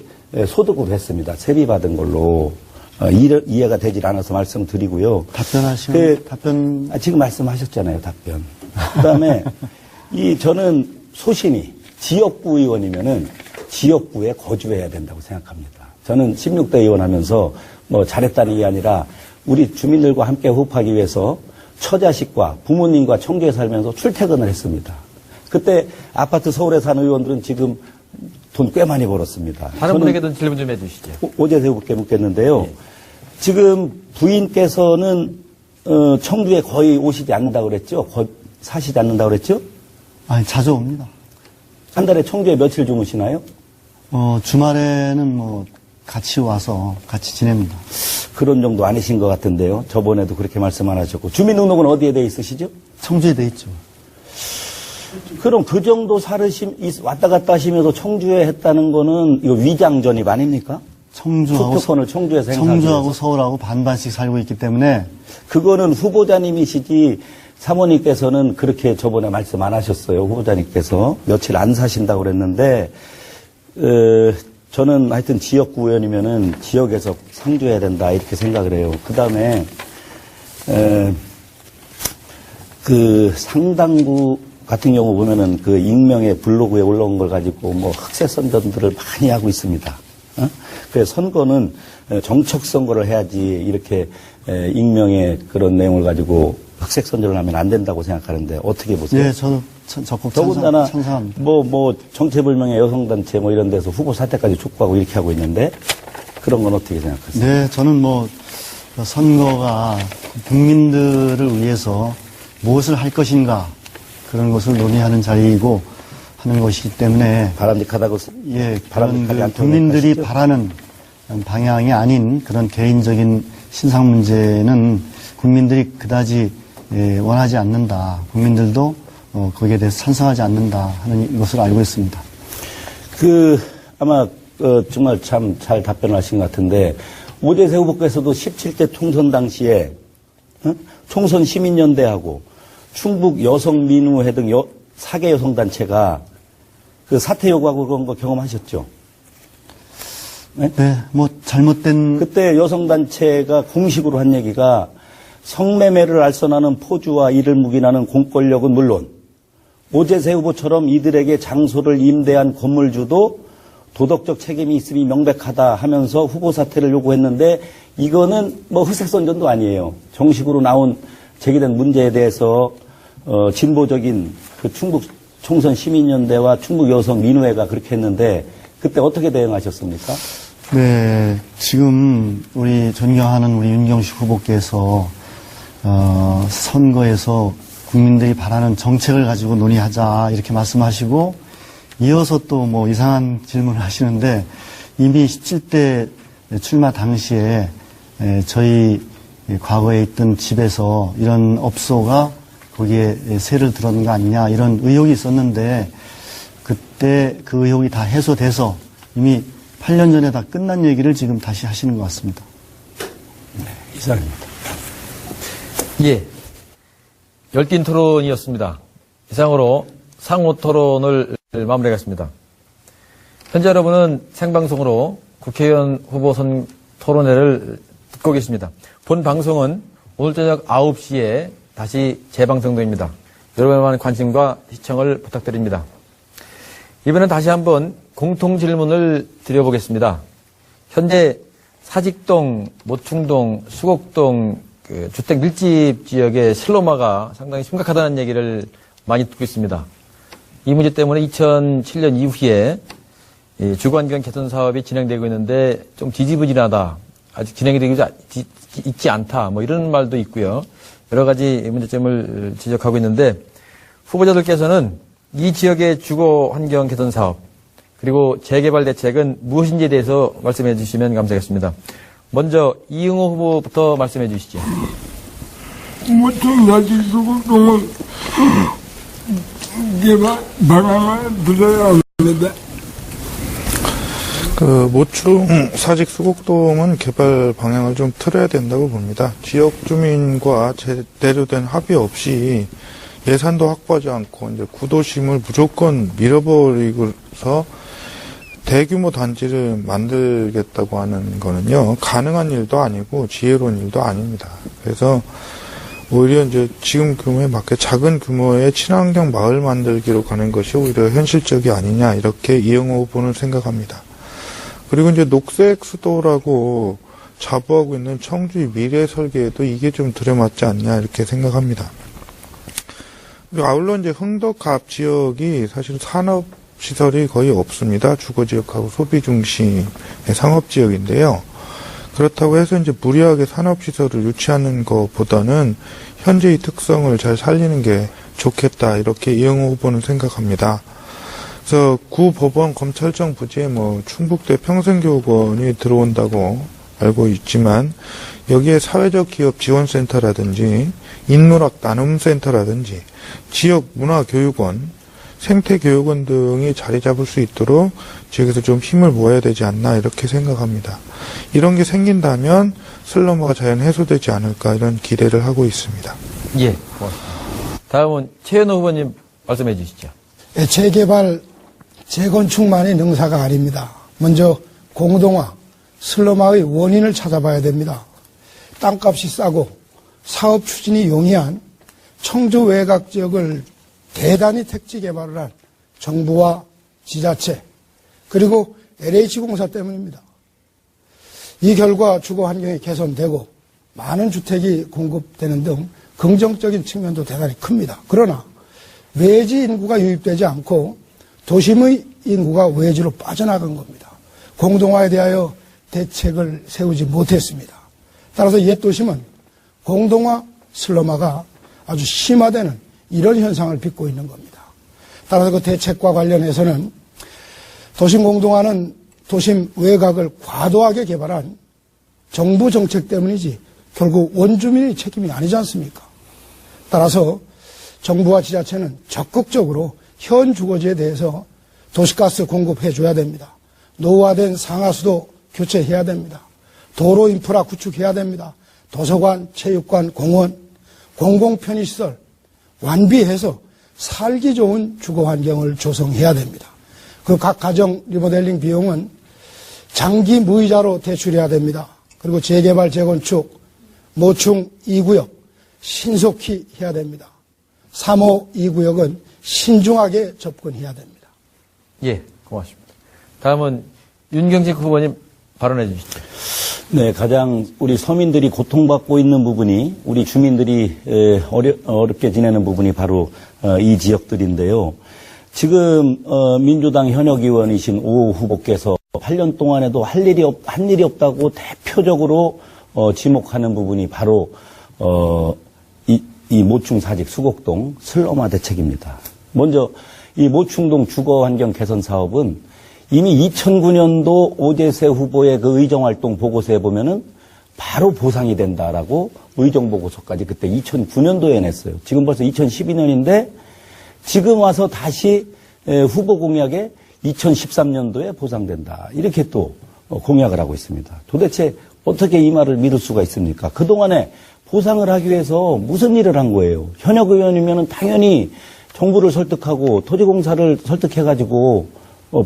소득으로 했습니다. 세비 받은 걸로. 이해가 되질 않아서 말씀드리고요. 답변하시면 답변 지금 말씀하셨잖아요, 답변. 그다음에 저는 소신이 지역구 의원이면은 지역구에 거주해야 된다고 생각합니다. 저는 16대 의원 하면서 뭐 잘했다는 게 아니라 우리 주민들과 함께 호흡하기 위해서 처자식과 부모님과 청주에 살면서 출퇴근을 했습니다. 그때 아파트 서울에 사는 의원들은 지금 돈 꽤 많이 벌었습니다. 다른 분에게도 질문 좀 해주시죠. 오재세 후보께 묻겠는데요. 예. 지금 부인께서는 청주에 거의 오시지 않는다고 그랬죠? 사시지 않는다고 그랬죠? 아니 자주 옵니다. 한 달에 청주에 며칠 주무시나요? 주말에는 뭐 같이 와서 같이 지냅니다. 그런 정도 아니신 것 같은데요. 저번에도 그렇게 말씀 안 하셨고. 주민등록은 어디에 돼 있으시죠? 청주에 돼 있죠. 그럼 그 정도 왔다 갔다 하시면서 청주에 했다는 거는 이거 위장 전입 아닙니까? 투표권을 청주에서 행사하기 청주하고 위해서. 서울하고 반반씩 살고 있기 때문에 그거는 후보자님이시지 사모님께서는 그렇게 저번에 말씀 안 하셨어요. 후보자님께서 며칠 안 사신다고 그랬는데 저는 하여튼 지역구 의원이면은 지역에서 상주해야 된다 이렇게 생각을 해요. 그다음에 그 상당구 같은 경우 보면은 그 익명의 블로그에 올라온 걸 가지고 뭐 흑색 선전들을 많이 하고 있습니다. 그래서 선거는 정책 선거를 해야지 이렇게 익명의 그런 내용을 가지고 흑색 선전을 하면 안 된다고 생각하는데 어떻게 보세요? 예, 저도 적극 더군다나 찬성합니다. 뭐 정체불명의 여성단체 뭐 이런 데서 후보 사퇴까지 촉구하고 이렇게 하고 있는데 그런 건 어떻게 생각하세요? 네, 저는 뭐 선거가 국민들을 위해서 무엇을 할 것인가 그런 것을 논의하는 자리이고 하는 것이기 때문에 바람직하다고 예, 바람직하지 그런 않다고 국민들이 생각하시죠? 바라는 방향이 아닌 그런 개인적인 신상 문제는 국민들이 그다지 원하지 않는다. 국민들도 거기에 대해서 찬성하지 않는다 하는 것을 알고 있습니다. 아마 정말 참 잘 답변을 하신 것 같은데 오재세 후보께서도 17대 총선 당시에 총선 시민연대하고 충북 여성민우회 등 4개 여성단체가 그 사퇴 요구하고 그런 거 경험하셨죠? 네? 네, 뭐 잘못된 그때 여성단체가 공식으로 한 얘기가 성매매를 알선하는 포주와 이를 묵인하는 공권력은 물론 오재세 후보처럼 이들에게 장소를 임대한 건물주도 도덕적 책임이 있음이 명백하다 하면서 후보 사퇴를 요구했는데 이거는 뭐 흑색선전도 아니에요. 정식으로 나온 제기된 문제에 대해서 진보적인 그 충북 총선 시민연대와 충북 여성 민우회가 그렇게 했는데 그때 어떻게 대응하셨습니까? 네, 지금 우리 존경하는 우리 윤경식 후보께서 선거에서 국민들이 바라는 정책을 가지고 논의하자 이렇게 말씀하시고 이어서 또 뭐 이상한 질문을 하시는데 이미 17대 출마 당시에 저희 과거에 있던 집에서 이런 업소가 거기에 세를 들었는 거 아니냐 이런 의혹이 있었는데 그때 그 의혹이 다 해소돼서 이미 8년 전에 다 끝난 얘기를 지금 다시 하시는 것 같습니다. 네, 이상입니다. 예. 열띤 토론이었습니다. 이상으로 상호 토론을 마무리하겠습니다. 현재 여러분은 생방송으로 국회의원 후보선 토론회를 듣고 계십니다. 본 방송은 오늘 저녁 9시에 다시 재방송됩니다. 여러분의 많은 관심과 시청을 부탁드립니다. 이번엔 다시 한번 공통 질문을 드려보겠습니다. 현재 사직동, 모충동, 수곡동 그 주택 밀집 지역의 슬로마가 상당히 심각하다는 얘기를 많이 듣고 있습니다. 이 문제 때문에 2007년 이후에 이 주거환경 개선 사업이 진행되고 있는데 좀 지지부진하다, 아직 진행이 되고 있지 않다, 뭐 이런 말도 있고요. 여러 가지 문제점을 지적하고 있는데 후보자들께서는 이 지역의 주거환경 개선 사업 그리고 재개발 대책은 무엇인지에 대해서 말씀해 주시면 감사하겠습니다. 먼저 이응호 후보부터 말씀해 주시죠. 모충 사직 수곡동은 개발 방향을 들어야 합니다. 모충 사직 수곡동은 개발 방향을 좀 틀어야 된다고 봅니다. 지역 주민과 제대로 된 합의 없이 예산도 확보하지 않고 이제 구도심을 무조건 밀어버리고서 대규모 단지를 만들겠다고 하는 거는요, 가능한 일도 아니고 지혜로운 일도 아닙니다. 그래서 오히려 이제 지금 규모에 맞게 작은 규모의 친환경 마을 만들기로 가는 것이 오히려 현실적이 아니냐, 이렇게 이응호 후보는 생각합니다. 그리고 이제 녹색 수도라고 자부하고 있는 청주의 미래 설계에도 이게 좀 들여맞지 않냐, 이렇게 생각합니다. 아울러 이제 흥덕갑 지역이 사실 산업 시설이 거의 없습니다. 주거지역하고 소비 중심의 상업지역인데요. 그렇다고 해서 이제 무리하게 산업시설을 유치하는 것보다는 현재의 특성을 잘 살리는 게 좋겠다, 이렇게 이응호 후보는 생각합니다. 그래서 구 법원 검찰청 부지에 충북대 평생교육원이 들어온다고 알고 있지만 여기에 사회적 기업 지원센터라든지 인문학 나눔센터라든지 지역 문화교육원, 생태교육원 등이 자리 잡을 수 있도록 지역에서 좀 힘을 모아야 되지 않나, 이렇게 생각합니다. 이런 게 생긴다면 슬럼화가 자연 해소되지 않을까, 이런 기대를 하고 있습니다. 예, 고맙습니다. 다음은 최현호 후보님 말씀해 주시죠. 재개발, 재건축만이 능사가 아닙니다. 먼저 공동화, 슬럼화의 원인을 찾아봐야 됩니다. 땅값이 싸고 사업 추진이 용이한 청주 외곽 지역을 대단히 택지 개발을 한 정부와 지자체, 그리고 LH공사 때문입니다. 이 결과 주거 환경이 개선되고 많은 주택이 공급되는 등 긍정적인 측면도 대단히 큽니다. 그러나 외지 인구가 유입되지 않고 도심의 인구가 외지로 빠져나간 겁니다. 공동화에 대하여 대책을 세우지 못했습니다. 따라서 옛 도심은 공동화, 슬럼화가 아주 심화되는 이런 현상을 빚고 있는 겁니다. 따라서 그 대책과 관련해서는 도심 공동화는 도심 외곽을 과도하게 개발한 정부 정책 때문이지 결국 원주민의 책임이 아니지 않습니까? 따라서 정부와 지자체는 적극적으로 현 주거지에 대해서 도시가스 공급해줘야 됩니다. 노후화된 상하수도 교체해야 됩니다. 도로 인프라 구축해야 됩니다. 도서관, 체육관, 공원, 공공편의시설 완비해서 살기 좋은 주거 환경을 조성해야 됩니다. 그 각 가정 리모델링 비용은 장기 무이자로 대출해야 됩니다. 그리고 재개발, 재건축, 모충 2구역 신속히 해야 됩니다. 3호 2구역은 신중하게 접근해야 됩니다. 예, 고맙습니다. 다음은 윤경식 후보님 발언해 주시죠. 네, 가장 우리 서민들이 고통받고 있는 부분이, 우리 주민들이 어렵게 지내는 부분이 바로 이 지역들인데요. 지금 민주당 현역 의원이신 오 후보께서 8년 동안에도 한 일이 없다고 대표적으로 지목하는 부분이 바로 이 모충 사직 수곡동 슬럼화 대책입니다. 먼저 이 모충동 주거환경 개선 사업은 이미 2009년도 오재세 후보의 그 의정활동 보고서에 보면은 바로 보상이 된다라고 의정보고서까지 그때 2009년도에 냈어요. 지금 벌써 2012년인데 지금 와서 다시 후보 공약에 2013년도에 보상된다, 이렇게 또 공약을 하고 있습니다. 도대체 어떻게 이 말을 믿을 수가 있습니까? 그동안에 보상을 하기 위해서 무슨 일을 한 거예요? 현역 의원이면은 당연히 정부를 설득하고 토지공사를 설득해가지고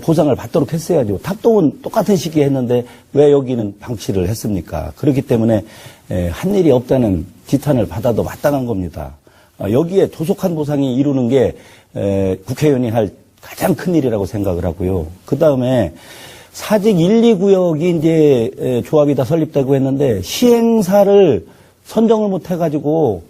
보상을 받도록 했어야죠. 탑동은 똑같은 시기에 했는데 왜 여기는 방치를 했습니까? 그렇기 때문에 한 일이 없다는 지탄을 받아도 마땅한 겁니다. 여기에 조속한 보상이 이루는 게 국회의원이 할 가장 큰 일이라고 생각을 하고요. 그 다음에 사직 1, 2구역이 이제 조합이 다 설립되고 했는데 시행사를 선정을 못 해가지고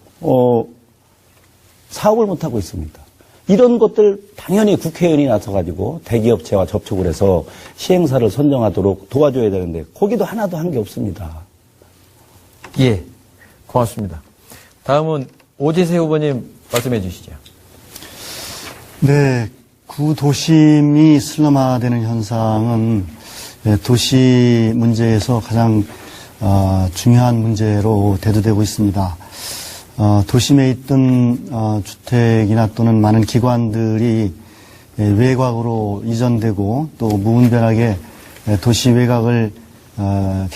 사업을 못 하고 있습니다. 이런 것들 당연히 국회의원이 나서가지고 대기업체와 접촉을 해서 시행사를 선정하도록 도와줘야 되는데 거기도 하나도 한 게 없습니다. 예, 고맙습니다. 다음은 오재세 후보님 말씀해 주시죠. 네, 구도심이 슬럼화되는 현상은 도시 문제에서 가장 중요한 문제로 대두되고 있습니다. 도심에 있던 주택이나 또는 많은 기관들이 외곽으로 이전되고 또 무분별하게 도시 외곽을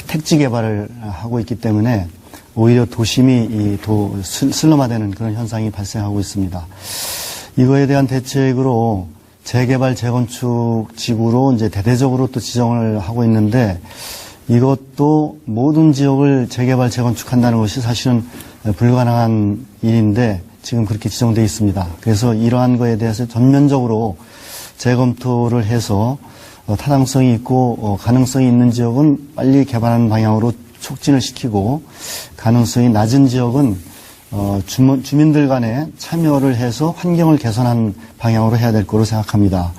택지 개발을 하고 있기 때문에 오히려 도심이 슬럼화되는 그런 현상이 발생하고 있습니다. 이거에 대한 대책으로 재개발, 재건축 지구로 이제 대대적으로 또 지정을 하고 있는데 이것도 모든 지역을 재개발, 재건축한다는 것이 사실은 불가능한 일인데 지금 그렇게 지정되어 있습니다. 그래서 이러한 거에 대해서 전면적으로 재검토를 해서 타당성이 있고 가능성이 있는 지역은 빨리 개발하는 방향으로 촉진을 시키고 가능성이 낮은 지역은 주민들 간에 참여를 해서 환경을 개선하는 방향으로 해야 될 거로 생각합니다.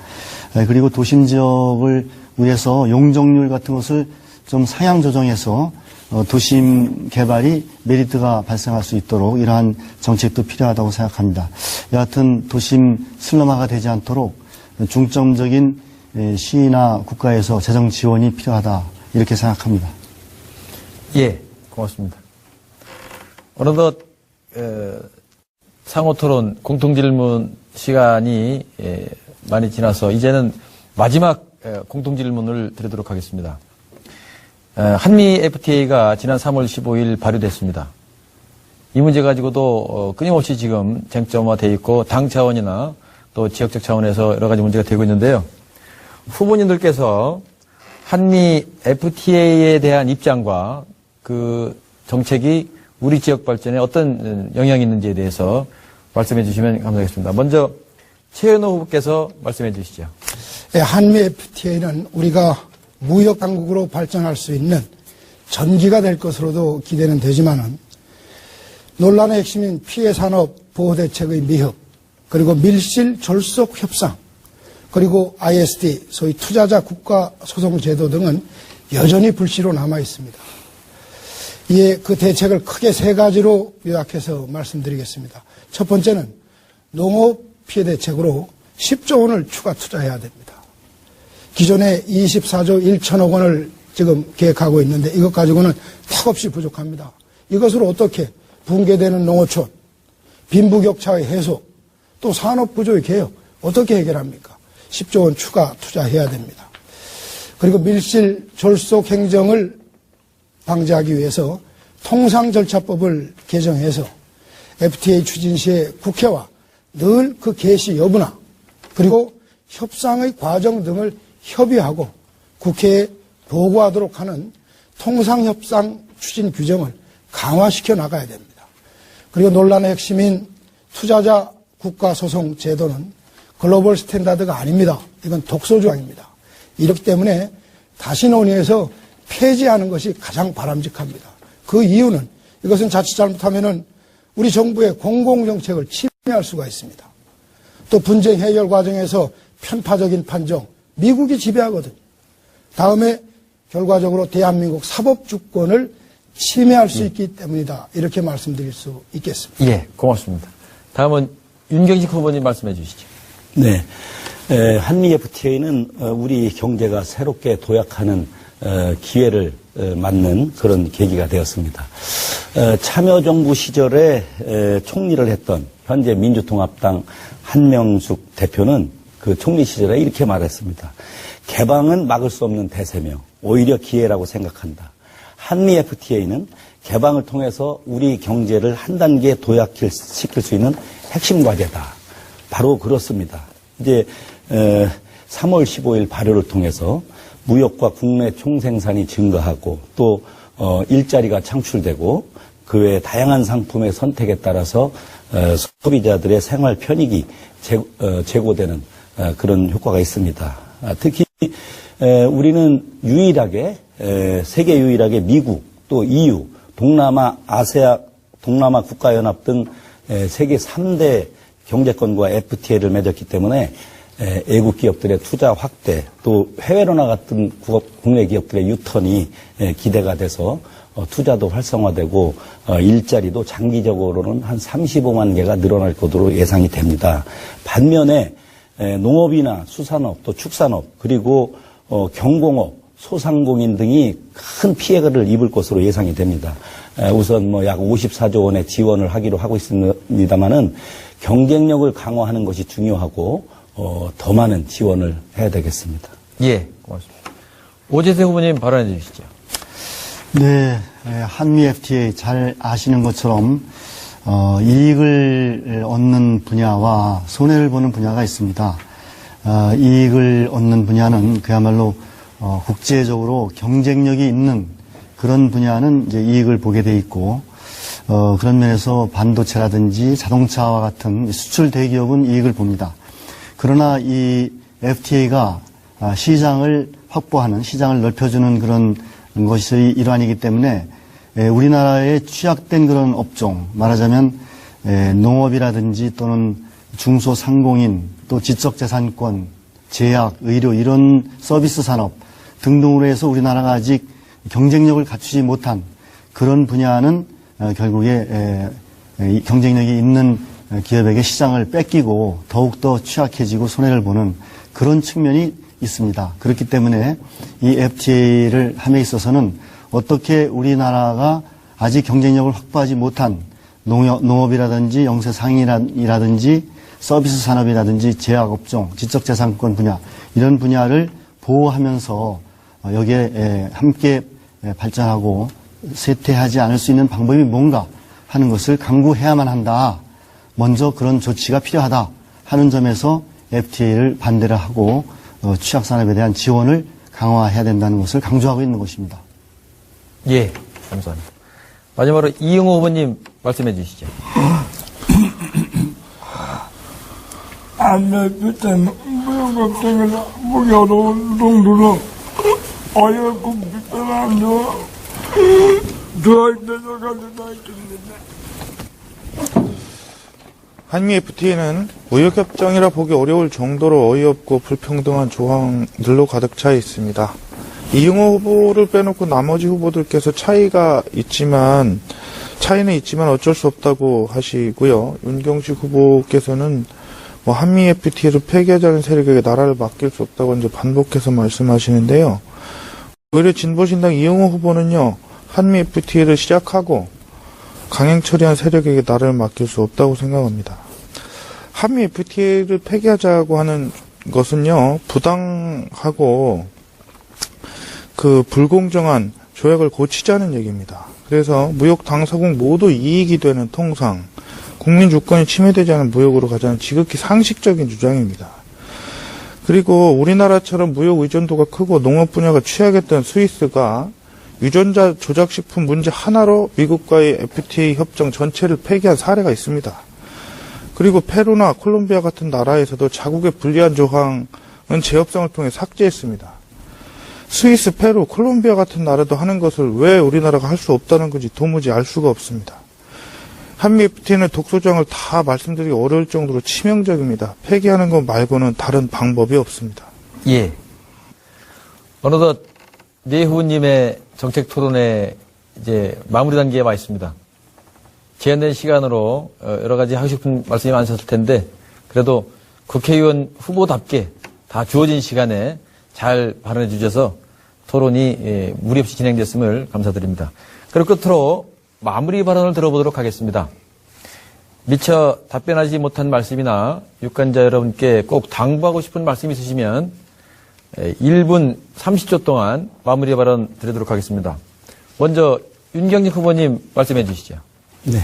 그리고 도심 지역을 위해서 용적률 같은 것을 좀 상향 조정해서 도심 개발이 메리트가 발생할 수 있도록 이러한 정책도 필요하다고 생각합니다. 여하튼 도심 슬럼화가 되지 않도록 중점적인 시나 국가에서 재정 지원이 필요하다 이렇게 생각합니다. 예, 고맙습니다. 어느덧 상호토론 공통질문 시간이 많이 지나서 이제는 마지막 공통질문을 드리도록 하겠습니다. 한미 FTA가 지난 3월 15일 발효됐습니다. 이 문제 가지고도 끊임없이 지금 쟁점화되어 있고 당 차원이나 또 지역적 차원에서 여러 가지 문제가 되고 있는데요. 후보님들께서 한미 FTA에 대한 입장과 그 정책이 우리 지역 발전에 어떤 영향이 있는지에 대해서 말씀해 주시면 감사하겠습니다. 먼저 최현호 후보께서 말씀해 주시죠. 한미 FTA는 우리가 무역 강국으로 발전할 수 있는 전기가 될 것으로도 기대는 되지만은 논란의 핵심인 피해 산업 보호 대책의 미흡, 그리고 밀실 졸속 협상, 그리고 ISD 소위 투자자 국가 소송 제도 등은 여전히 불씨로 남아 있습니다. 이에 그 대책을 크게 세 가지로 요약해서 말씀드리겠습니다. 첫 번째는 농업 피해 대책으로 10조 원을 추가 투자해야 됩니다. 기존에 24조 1천억 원을 지금 계획하고 있는데 이것 가지고는 턱없이 부족합니다. 이것으로 어떻게 붕괴되는 농어촌, 빈부격차의 해소, 또 산업구조의 개혁 어떻게 해결합니까? 10조 원 추가 투자해야 됩니다. 그리고 밀실 졸속 행정을 방지하기 위해서 통상절차법을 개정해서 FTA 추진 시에 국회와 늘 그 개시 여부나 그리고 협상의 과정 등을 협의하고 국회에 보고하도록 하는 통상협상 추진 규정을 강화시켜 나가야 됩니다. 그리고 논란의 핵심인 투자자 국가소송 제도는 글로벌 스탠다드가 아닙니다. 이건 독소조항입니다. 이렇기 때문에 다시 논의해서 폐지하는 것이 가장 바람직합니다. 그 이유는 이것은 자칫 잘못하면은 우리 정부의 공공정책을 침해할 수가 있습니다. 또 분쟁 해결 과정에서 편파적인 판정, 미국이 지배하거든요. 다음에 결과적으로 대한민국 사법주권을 침해할 수 있기 때문이다. 이렇게 말씀드릴 수 있겠습니다. 예, 고맙습니다. 다음은 윤경식 후보님 말씀해 주시죠. 네. 한미 FTA는 우리 경제가 새롭게 도약하는 기회를 맞는 그런 계기가 되었습니다. 참여정부 시절에 총리를 했던 현재 민주통합당 한명숙 대표는 그 총리 시절에 이렇게 말했습니다. 개방은 막을 수 없는 대세며 오히려 기회라고 생각한다. 한미 FTA는 개방을 통해서 우리 경제를 한 단계 도약시킬 수 있는 핵심 과제다. 바로 그렇습니다. 이제 3월 15일 발효를 통해서 무역과 국내 총생산이 증가하고 또 일자리가 창출되고 그 외에 다양한 상품의 선택에 따라서 소비자들의 생활 편익이 제고되는 그런 효과가 있습니다. 특히 우리는 유일하게 세계 유일하게 미국 또 EU, 동남아, 아세아, 동남아 국가연합 등 세계 3대 경제권과 FTA를 맺었기 때문에 애국 기업들의 투자 확대 또 해외로 나갔던 국내 기업들의 유턴이 기대가 돼서 투자도 활성화되고 일자리도 장기적으로는 한 35만 개가 늘어날 것으로 예상이 됩니다. 반면에 농업이나 수산업 또 축산업 그리고 경공업, 소상공인 등이 큰 피해를 입을 것으로 예상이 됩니다. 우선 약 54조 원의 지원을 하기로 하고 있습니다만은 경쟁력을 강화하는 것이 중요하고 더 많은 지원을 해야 되겠습니다. 예, 고맙습니다. 오재세 후보님 발언해 주시죠. 네, 한미 FTA 잘 아시는 것처럼 이익을 얻는 분야와 손해를 보는 분야가 있습니다. 이익을 얻는 분야는 그야말로 국제적으로 경쟁력이 있는 그런 분야는 이제 이익을 보게 돼 있고 그런 면에서 반도체라든지 자동차와 같은 수출 대기업은 이익을 봅니다. 그러나 이 FTA가 시장을 확보하는, 시장을 넓혀주는 그런 것이 일환이기 때문에 우리나라의 취약된 그런 업종, 말하자면 농업이라든지 또는 중소상공인, 또 지적재산권, 제약, 의료 이런 서비스 산업 등등으로 해서 우리나라가 아직 경쟁력을 갖추지 못한 그런 분야는 결국에 경쟁력이 있는 기업에게 시장을 뺏기고 더욱더 취약해지고 손해를 보는 그런 측면이 있습니다. 그렇기 때문에 이 FTA를 함에 있어서는 어떻게 우리나라가 아직 경쟁력을 확보하지 못한 농업이라든지 영세상인이라든지 서비스 산업이라든지 제약업종, 지적재산권 분야 이런 분야를 보호하면서 여기에 함께 발전하고 쇠퇴하지 않을 수 있는 방법이 뭔가 하는 것을 강구해야만 한다. 먼저 그런 조치가 필요하다 하는 점에서 FTA를 반대를 하고 취약산업에 대한 지원을 강화해야 된다는 것을 강조하고 있는 것입니다. 예, 감사합니다. 마지막으로 이영호 후보님 말씀해 주시죠. 안될 때는 무역업장에서 뭐 여러 정도로 어렵고 불편한 거 들어갈 때도 가져다 있습니다. 한미 FTA는 무역협정이라 보기 어려울 정도로 어이없고 불평등한 조항들로 가득 차 있습니다. 이영호 후보를 빼놓고 나머지 후보들께서 차이는 있지만 어쩔 수 없다고 하시고요. 윤경식 후보께서는 한미 FTA를 폐기하자는 세력에게 나라를 맡길 수 없다고 이제 반복해서 말씀하시는데요. 오히려 진보신당 이영호 후보는요, 한미 FTA를 시작하고 강행 처리한 세력에게 나라를 맡길 수 없다고 생각합니다. 한미 FTA를 폐기하자고 하는 것은요, 부당하고 불공정한 조약을 고치자는 얘기입니다. 그래서 무역 당사국 모두 이익이 되는 통상, 국민 주권이 침해되지 않은 무역으로 가자는 지극히 상식적인 주장입니다. 그리고 우리나라처럼 무역 의존도가 크고 농업 분야가 취약했던 스위스가 유전자 조작식품 문제 하나로 미국과의 FTA 협정 전체를 폐기한 사례가 있습니다. 그리고 페루나 콜롬비아 같은 나라에서도 자국의 불리한 조항은 재협상을 통해 삭제했습니다. 스위스, 페루, 콜롬비아 같은 나라도 하는 것을 왜 우리나라가 할 수 없다는 건지 도무지 알 수가 없습니다. 한미 FTA는 독소조항을 다 말씀드리기 어려울 정도로 치명적입니다. 폐기하는 것 말고는 다른 방법이 없습니다. 예. 어느덧 네 후보님의 정책 토론회 이제 마무리 단계에 와 있습니다. 제한된 시간으로 여러 가지 하고 싶은 말씀이 많으셨을 텐데 그래도 국회의원 후보답게 다 주어진 시간에 잘 발언해 주셔서 토론이 무리 없이 진행됐음을 감사드립니다. 그리고 끝으로 마무리 발언을 들어보도록 하겠습니다. 미처 답변하지 못한 말씀이나 유권자 여러분께 꼭 당부하고 싶은 말씀이 있으시면 1분 30초 동안 마무리 발언 드리도록 하겠습니다. 먼저 윤경식 후보님 말씀해 주시죠. 네.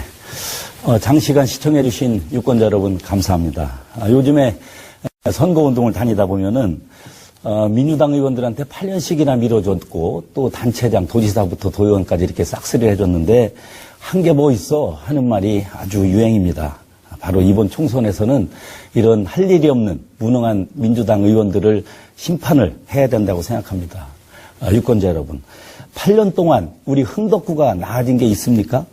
장시간 시청해 주신 유권자 여러분 감사합니다. 요즘에 선거운동을 다니다 보면은 민주당 의원들한테 8년씩이나 밀어줬고 또 단체장, 도지사부터 도의원까지 이렇게 싹쓸이를 해줬는데 한 게 뭐 있어 하는 말이 아주 유행입니다. 바로 이번 총선에서는 이런 할 일이 없는 무능한 민주당 의원들을 심판을 해야 된다고 생각합니다. 유권자 여러분, 8년 동안 우리 흥덕구가 나아진 게 있습니까?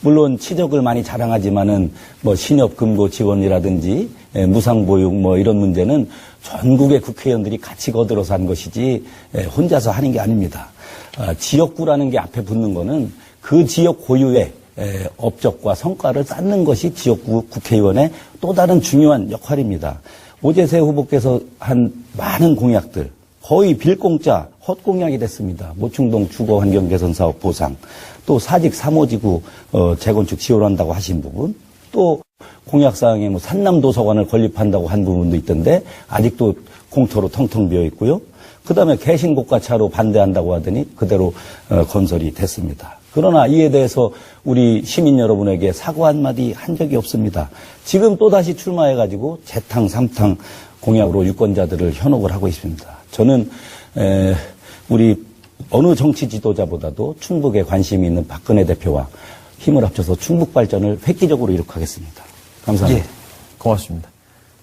물론 치적을 많이 자랑하지만은 뭐 신협금고 지원이라든지 무상보육 뭐 이런 문제는 전국의 국회의원들이 같이 거들어서 한 것이지 혼자서 하는 게 아닙니다. 지역구라는 게 앞에 붙는 거는 그 지역 고유의 업적과 성과를 쌓는 것이 지역구 국회의원의 또 다른 중요한 역할입니다. 오재세 후보께서 한 많은 공약들 거의 빌공짜 헛공약이 됐습니다. 모충동 주거환경개선사업 보상, 또 사직 3호지구 재건축 지원한다고 하신 부분, 또 공약사항에 뭐 산남도서관을 건립한다고 한 부분도 있던데 아직도 공터로 텅텅 비어 있고요. 그다음에 개신고가차로 반대한다고 하더니 그대로 건설이 됐습니다. 그러나 이에 대해서 우리 시민 여러분에게 사과 한마디 한 적이 없습니다. 지금 또다시 출마해가지고 재탕, 삼탕 공약으로 유권자들을 현혹을 하고 있습니다. 저는 우리 어느 정치 지도자보다도 충북에 관심이 있는 박근혜 대표와 힘을 합쳐서 충북 발전을 획기적으로 이룩하겠습니다. 감사합니다. 예, 고맙습니다.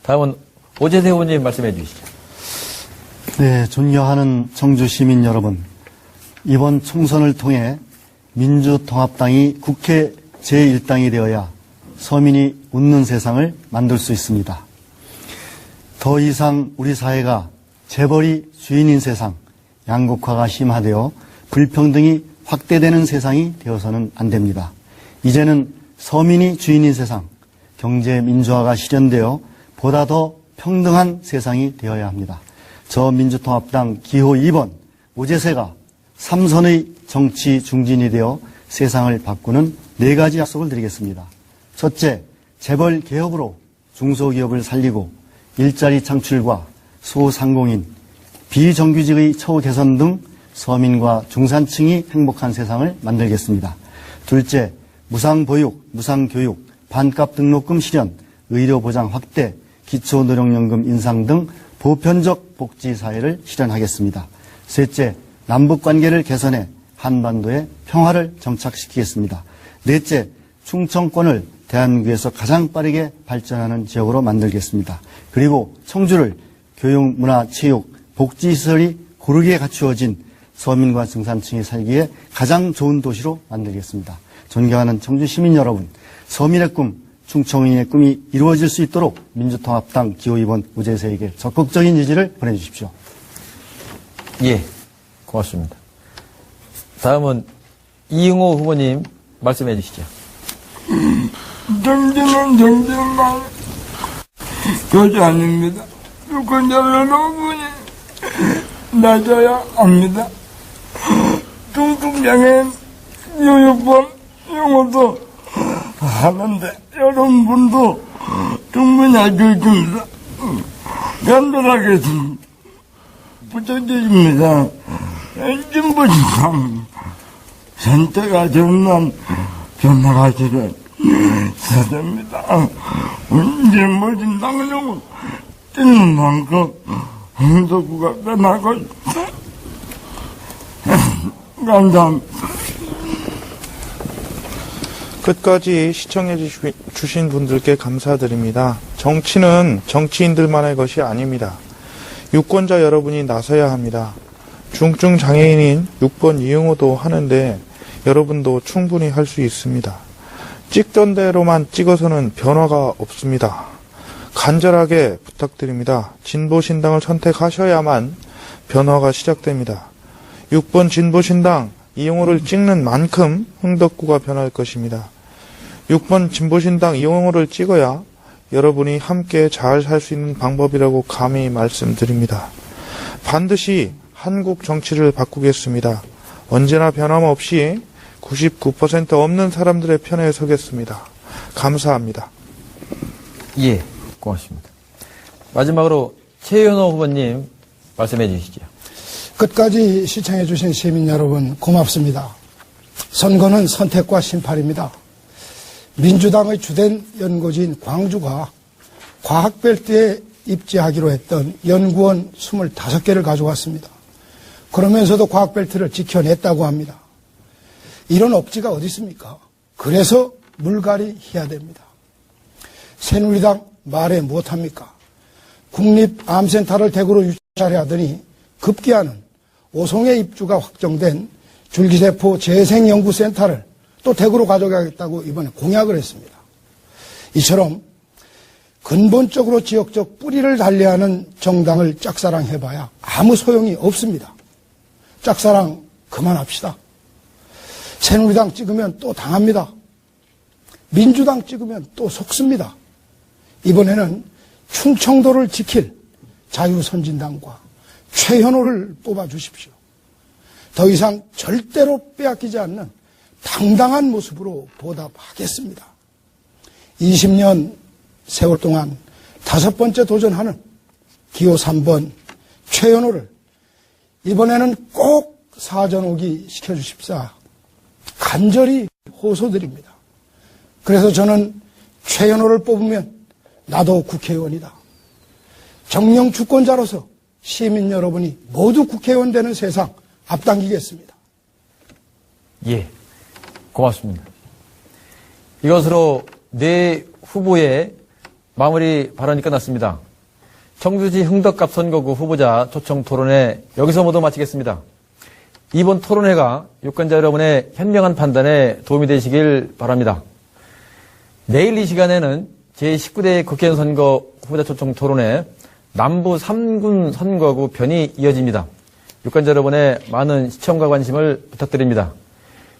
다음은 오재세 의원님 말씀해 주시죠. 네, 존경하는 청주 시민 여러분, 이번 총선을 통해 민주통합당이 국회 제1당이 되어야 서민이 웃는 세상을 만들 수 있습니다. 더 이상 우리 사회가 재벌이 주인인 세상, 양극화가 심화되어 불평등이 확대되는 세상이 되어서는 안 됩니다. 이제는 서민이 주인인 세상, 경제 민주화가 실현되어 보다 더 평등한 세상이 되어야 합니다. 저 민주통합당 기호 2번 오재세가 삼선의 정치 중진이 되어 세상을 바꾸는 4가지 약속을 드리겠습니다. 첫째, 재벌 개혁으로 중소기업을 살리고 일자리 창출과 소상공인, 비정규직의 처우 개선 등 서민과 중산층이 행복한 세상을 만들겠습니다. 둘째, 무상보육, 무상교육, 반값 등록금 실현, 의료보장 확대, 기초노령연금 인상 등 보편적 복지사회를 실현하겠습니다. 셋째, 남북관계를 개선해 한반도의 평화를 정착시키겠습니다. 넷째, 충청권을 대한민국에서 가장 빠르게 발전하는 지역으로 만들겠습니다. 그리고 청주를 교육, 문화, 체육, 복지시설이 고르게 갖추어진 서민과 중산층이 살기에 가장 좋은 도시로 만들겠습니다. 존경하는 청주 시민 여러분, 서민의 꿈, 충청인의 꿈이 이루어질 수 있도록 민주통합당 기호 2번 오재세에게 적극적인 지지를 보내주십시오. 예, 고맙습니다. 다음은 이응호 후보님 말씀해 주시죠. 정치는 정치만 그것이 아닙니다. 유권자 여러분이 낮아야 합니다. 중증장애인 요요법 영어도 하는데 여러분도 충분히 알고 있습니다. 간단하게 부탁드립니다. 진보신당 선택가 전난 변화가지를 사됩니다. 진보신당은 뛰는 만큼 흥덕구가 변하고 감사합니다. 끝까지 시청해 주신 분들께 감사드립니다. 정치는 정치인들만의 것이 아닙니다. 유권자 여러분이 나서야 합니다. 중증 장애인인 6번 이응호도 하는데 여러분도 충분히 할 수 있습니다. 찍던 대로만 찍어서는 변화가 없습니다. 간절하게 부탁드립니다. 진보신당을 선택하셔야만 변화가 시작됩니다. 6번 진보신당 이응호를 찍는 만큼 흥덕구가 변할 것입니다. 6번 진보신당 이응호를 찍어야 여러분이 함께 잘 살 수 있는 방법이라고 감히 말씀드립니다. 반드시 한국 정치를 바꾸겠습니다. 언제나 변함없이 99% 없는 사람들의 편에 서겠습니다. 감사합니다. 예, 고맙습니다. 마지막으로 최현호 후보님 말씀해 주시죠. 끝까지 시청해 주신 시민 여러분 고맙습니다. 선거는 선택과 심판입니다. 민주당의 주된 연고지인 광주가 과학벨트에 입지하기로 했던 연구원 25개를 가져왔습니다. 그러면서도 과학벨트를 지켜냈다고 합니다. 이런 억지가 어디 있습니까? 그래서 물갈이 해야 됩니다. 새누리당 말해 못합니까? 국립암센터를 대구로 유치하려 하더니 급기야는 오송의 입주가 확정된 줄기세포 재생연구센터를 또 대구로 가져가겠다고 이번에 공약을 했습니다. 이처럼 근본적으로 지역적 뿌리를 달리하는 정당을 짝사랑해봐야 아무 소용이 없습니다. 짝사랑 그만합시다. 새누리당 찍으면 또 당합니다. 민주당 찍으면 또 속습니다. 이번에는 충청도를 지킬 자유선진당과 최현호를 뽑아주십시오. 더 이상 절대로 빼앗기지 않는 당당한 모습으로 보답하겠습니다. 20년 세월 동안 5번째 도전하는 기호 3번 최현호를 이번에는 꼭 사전 오기 시켜주십사 간절히 호소드립니다. 그래서 저는 최현호를 뽑으면 나도 국회의원이다. 정령 주권자로서 시민 여러분이 모두 국회의원 되는 세상 앞당기겠습니다. 예, 고맙습니다. 이것으로 네 후보의 마무리 발언이 끝났습니다. 청주시 흥덕갑 선거구 후보자 초청 토론회 여기서 모두 마치겠습니다. 이번 토론회가 유권자 여러분의 현명한 판단에 도움이 되시길 바랍니다. 내일 이 시간에는 제19대 국회의원 선거 후보자 초청 토론회 남부 3군 선거구 편이 이어집니다. 유권자 여러분의 많은 시청과 관심을 부탁드립니다.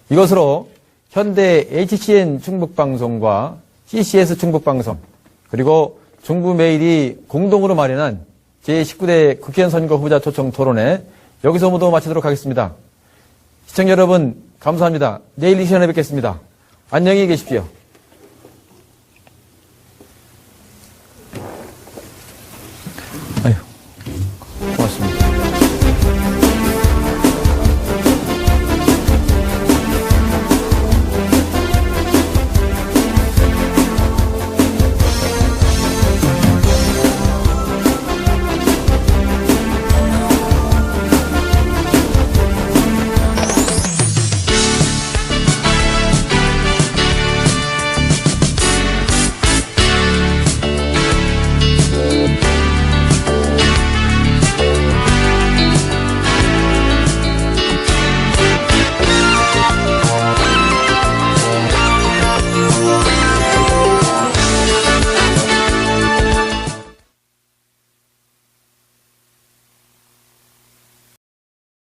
이것으로 현대 HCN 충북방송과 CCS 충북방송 그리고 중부메일이 공동으로 마련한 제19대 국회의원 선거 후보자 초청 토론회 여기서 모두 마치도록 하겠습니다. 시청자 여러분 감사합니다. 내일 이 시간에 뵙겠습니다. 안녕히 계십시오.